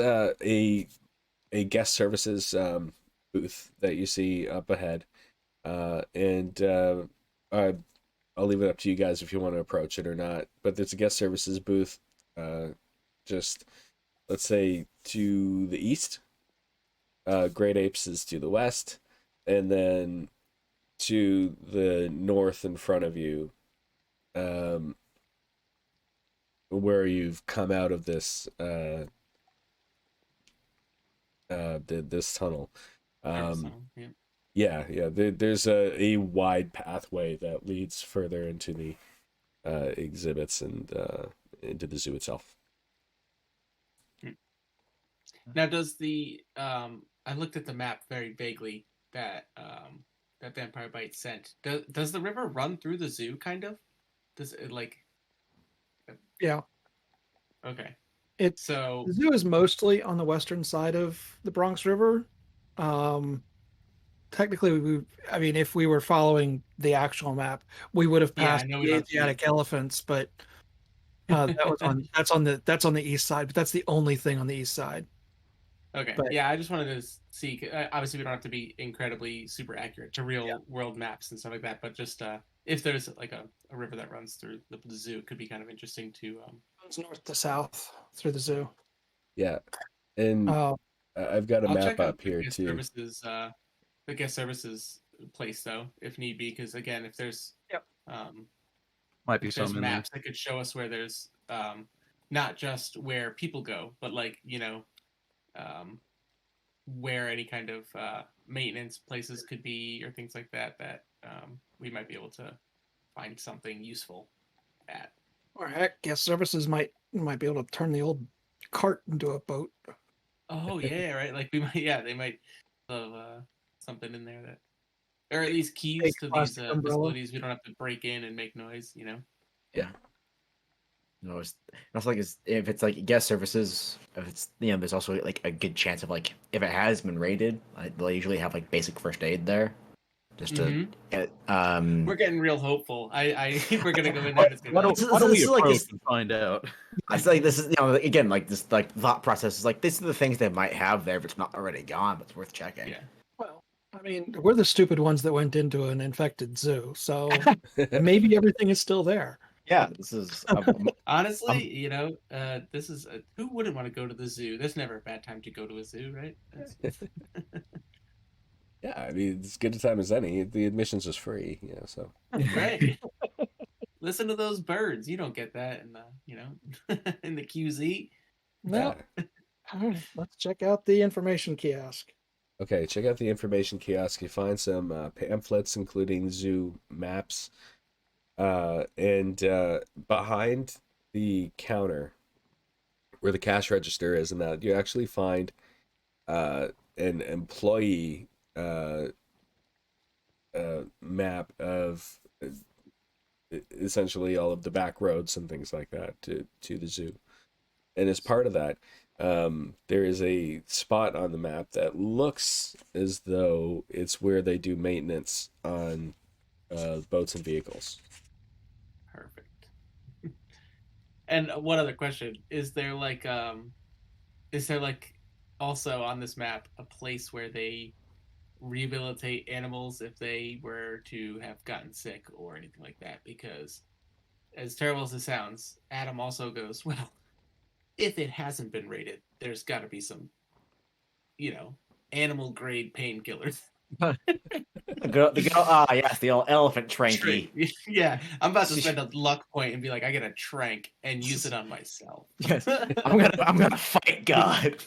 a guest services booth that you see up ahead, and I'll leave it up to you guys if you want to approach it or not. But there's a guest services booth, just let's say to the east. Great Apes is to the west, and then to the north in front of you, where you've come out of this this tunnel. Yeah. There's a wide pathway that leads further into the exhibits and into the zoo itself. Now, does the I looked at the map very vaguely that that Vampire Bite sent. Does the river run through the zoo? Kind of. Does it like? Yeah. Okay. The zoo is mostly on the western side of the Bronx River. Technically, if we were following the actual map, we would have passed the Asiatic elephants, but that's on the east side. But that's the only thing on the east side. Okay. Yeah, I just wanted to see. Obviously, we don't have to be incredibly super accurate to real world maps and stuff like that. But just if there's like a river that runs through the zoo, it could be kind of interesting to. It's north to south through the zoo. Yeah, and I've got a map up here too. The guest services place though, if need be, because again, if there's Might be if there's some in there. maps that could show us where there's not just where people go, but like where any kind of maintenance places could be or things like that we might be able to find something useful at. Or heck, guest services might be able to turn the old cart into a boat. Oh yeah, right. Like they might have something in there that, or at least keys Take to these plastic umbrella. facilities. We don't have to break in and make noise. Yeah. No, it's like if it's like guest services, if it's there's also like a good chance of like if it has been raided, they'll usually have like basic first aid there, just to get. We're getting real hopeful. I think we're gonna go in there. And it's gonna Why don't we this is like approach this- and find out? I feel like this is again like this like thought process is like these are the things they might have there if it's not already gone, but it's worth checking. Yeah. Well, I mean, we're the stupid ones that went into an infected zoo, so maybe everything is still there. Yeah, this is Honestly, this is who wouldn't want to go to the zoo? There's never a bad time to go to a zoo, right? Yeah, I mean, it's as good a time as any. The admission's just free, so. Right. Listen to those birds. You don't get that in the, in the QZ. No. All right, let's check out the information kiosk. Okay, check out the information kiosk. You find some pamphlets, including zoo maps. And behind the counter where the cash register is, and that you actually find an employee map of essentially all of the back roads and things like that to the zoo. And as part of that, there is a spot on the map that looks as though it's where they do maintenance on boats and vehicles. Perfect. And one other question: is there like also on this map a place where they rehabilitate animals if they were to have gotten sick or anything like that? Because as terrible as it sounds, Adam also goes, well, if it hasn't been rated, there's got to be some, animal grade painkillers. Yes, the old elephant tranky. Yeah, I'm about to spend a luck point and be like, I get a trank and use it on myself. Yes, I'm gonna fight God.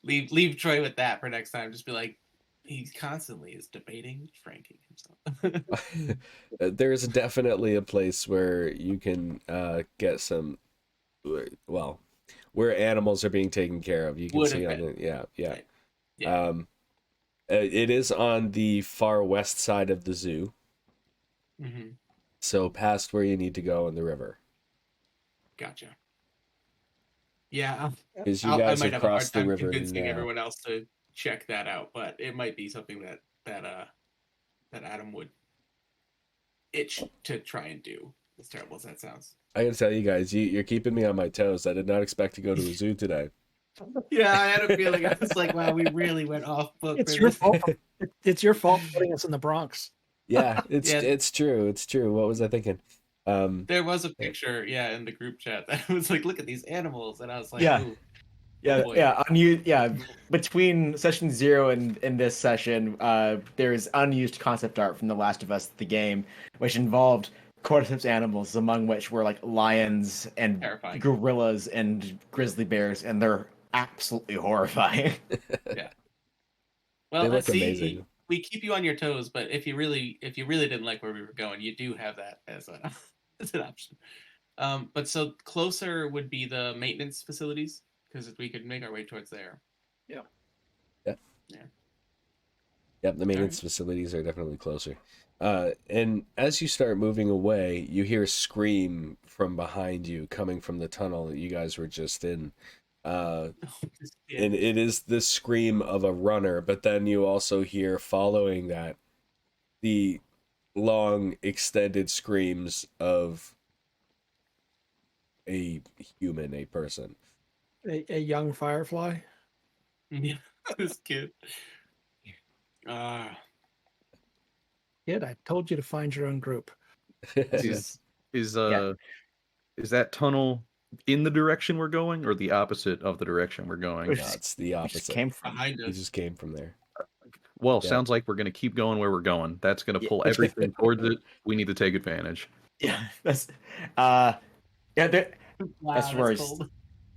Leave Troy with that for next time. Just be like, he constantly is debating franking himself. There's definitely a place where you can get some, well, where animals are being taken care of. You can see on the yeah. Right. Yeah. It is on the far west side of the zoo. Mm-hmm. So past where you need to go in the river. Gotcha. Yeah, because you guys have crossed the river. Convincing everyone else to check that out, but it might be something that Adam would itch to try and do. As terrible as that sounds. I gotta tell you guys, you're keeping me on my toes. I did not expect to go to a zoo today. Yeah, I had a feeling. I was like, wow, we really went off book. It's your fault. It's your fault putting us in the Bronx. Yeah, it's true. It's true. What was I thinking? There was a picture, in the group chat that was like, look at these animals, and I was like, ooh, between session 0 and this session, there's unused concept art from The Last of Us, the game, which involved cordyceps animals, among which were like lions and terrifying. Gorillas and grizzly bears, and they're absolutely horrifying. Yeah. Well, look amazing. We keep you on your toes, but if you really didn't like where we were going, you do have that as an option. But so closer would be the maintenance facilities, because we could make our way towards there. Yeah. Yep, the maintenance facilities are definitely closer. And as you start moving away, you hear a scream from behind you coming from the tunnel that you guys were just in. And it is the scream of a runner, but then you also hear, following that, the long extended screams of a human, a person. A young firefly? Yeah, this kid. Kid, I told you to find your own group. Is that tunnel in the direction we're going, or the opposite of the direction we're going? No, it's the opposite. Came from behind us. He just came from there. Well, Yeah. sounds like we're going to keep going where we're going. That's going to Yeah. pull everything towards it. We need to take advantage. Yeah, that's yeah, Wow, that's where that's it's- cold.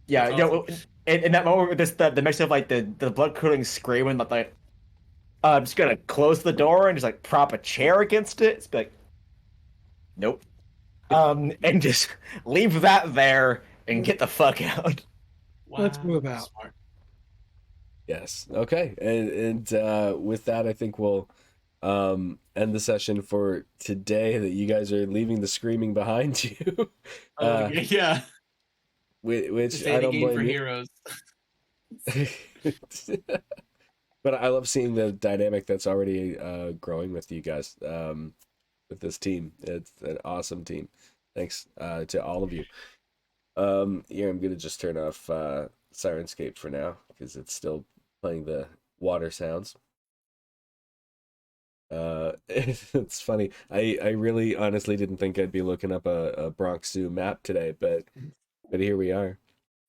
yeah, That's you awesome. know, in that moment, with this the mix of like the blood curdling screaming, like I'm just gonna close the door and just like prop a chair against it. It's be like, nope, and just leave that there and get the fuck out. Let's move that's out. smart. Yes. Okay. And with that, I think we'll end the session for today. That you guys are leaving the screaming behind you. Oh, yeah. Which Say I the don't game blame for you. heroes. But I love seeing the dynamic that's already growing with you guys, with this team. It's an awesome team. Thanks to all of you. Here, I'm going to just turn off Sirenscape for now because it's still playing the water sounds. It's funny. I really honestly didn't think I'd be looking up a Bronx Zoo map today, but here we are.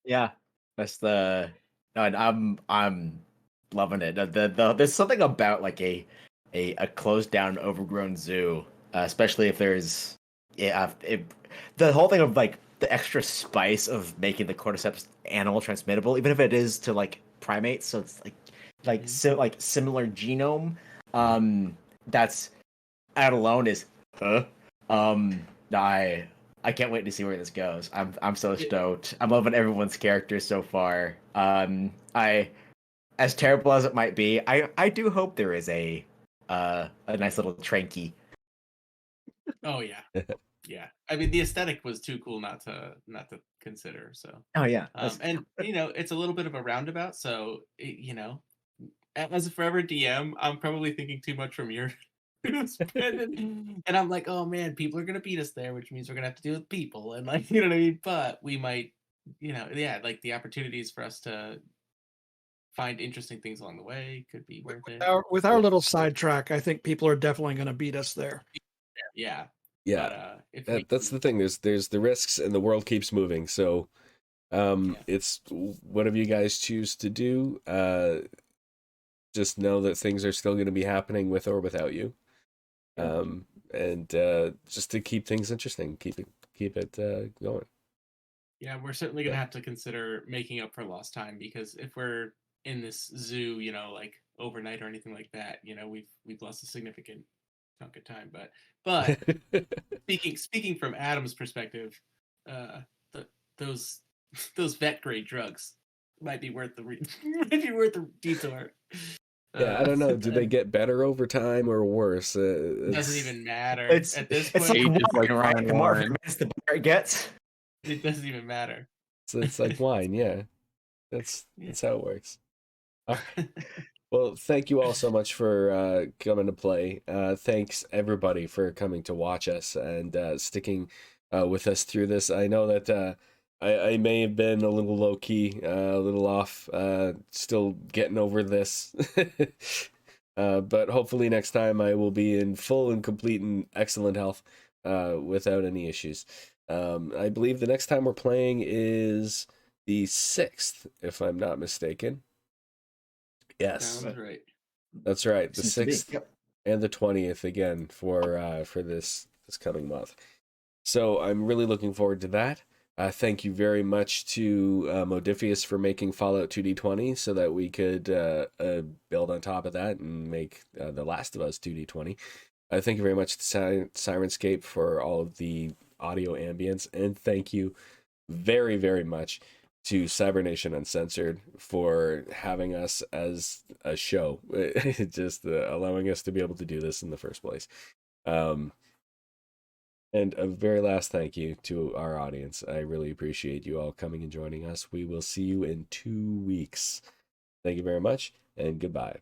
Yeah, that's the. No, and I'm loving it. There's something about like a closed down, overgrown zoo, especially if there's the whole thing of like the extra spice of making the cordyceps animal transmittable, even if it is to like primates. So it's like similar genome. That's that alone is I can't wait to see where this goes. I'm so stoked. I'm loving everyone's characters so far. I as terrible as it might be, I do hope there is a nice little tranky. Oh yeah, yeah. I mean, the aesthetic was too cool not to consider. So, Oh yeah, and it's a little bit of a roundabout. So, as a forever DM, I'm probably thinking too much from your Brandon. And I'm like, oh man, people are gonna beat us there, which means we're gonna have to deal with people, and like, you know what I mean. But we might, like the opportunities for us to find interesting things along the way could be worth it. With our little sidetrack, I think people are definitely going to beat us there. Yeah. Yeah. But, that's the thing. There's the risks, and the world keeps moving. So, it's whatever you guys choose to do. Just know that things are still going to be happening with or without you. And just to keep things interesting, keep it going. Yeah, we're certainly gonna have to consider making up for lost time, because if we're in this zoo, like overnight or anything like that, we've lost a significant chunk of time. But speaking from Adam's perspective, those vet grade drugs might be worth the detour. Yeah, I don't know. Do they get better over time or worse? It doesn't even matter at this It's point. like wine, right? The more wine. ferments, the better it gets. It doesn't even matter. So it's like wine. Yeah, that's how it works. All right. Well, thank you all so much for coming to play. Thanks everybody for coming to watch us and sticking with us through this. I know that I may have been a little low key, a little off, still getting over this. But hopefully next time I will be in full and complete and excellent health without any issues. I believe the next time we're playing is the 6th, if I'm not mistaken. Yes, Sounds right. that's right. The Seems to be, 6th and the 20th again for this coming month. So I'm really looking forward to that. Thank you very much to Modiphius for making Fallout 2D20 so that we could build on top of that and make The Last of Us 2D20. Thank you very much to Sirenscape for all of the audio ambience, and thank you very, very much to Cybernation Uncensored for having us as a show, just allowing us to be able to do this in the first place. And a very last thank you to our audience. I really appreciate you all coming and joining us. We will see you in 2 weeks. Thank you very much, and goodbye.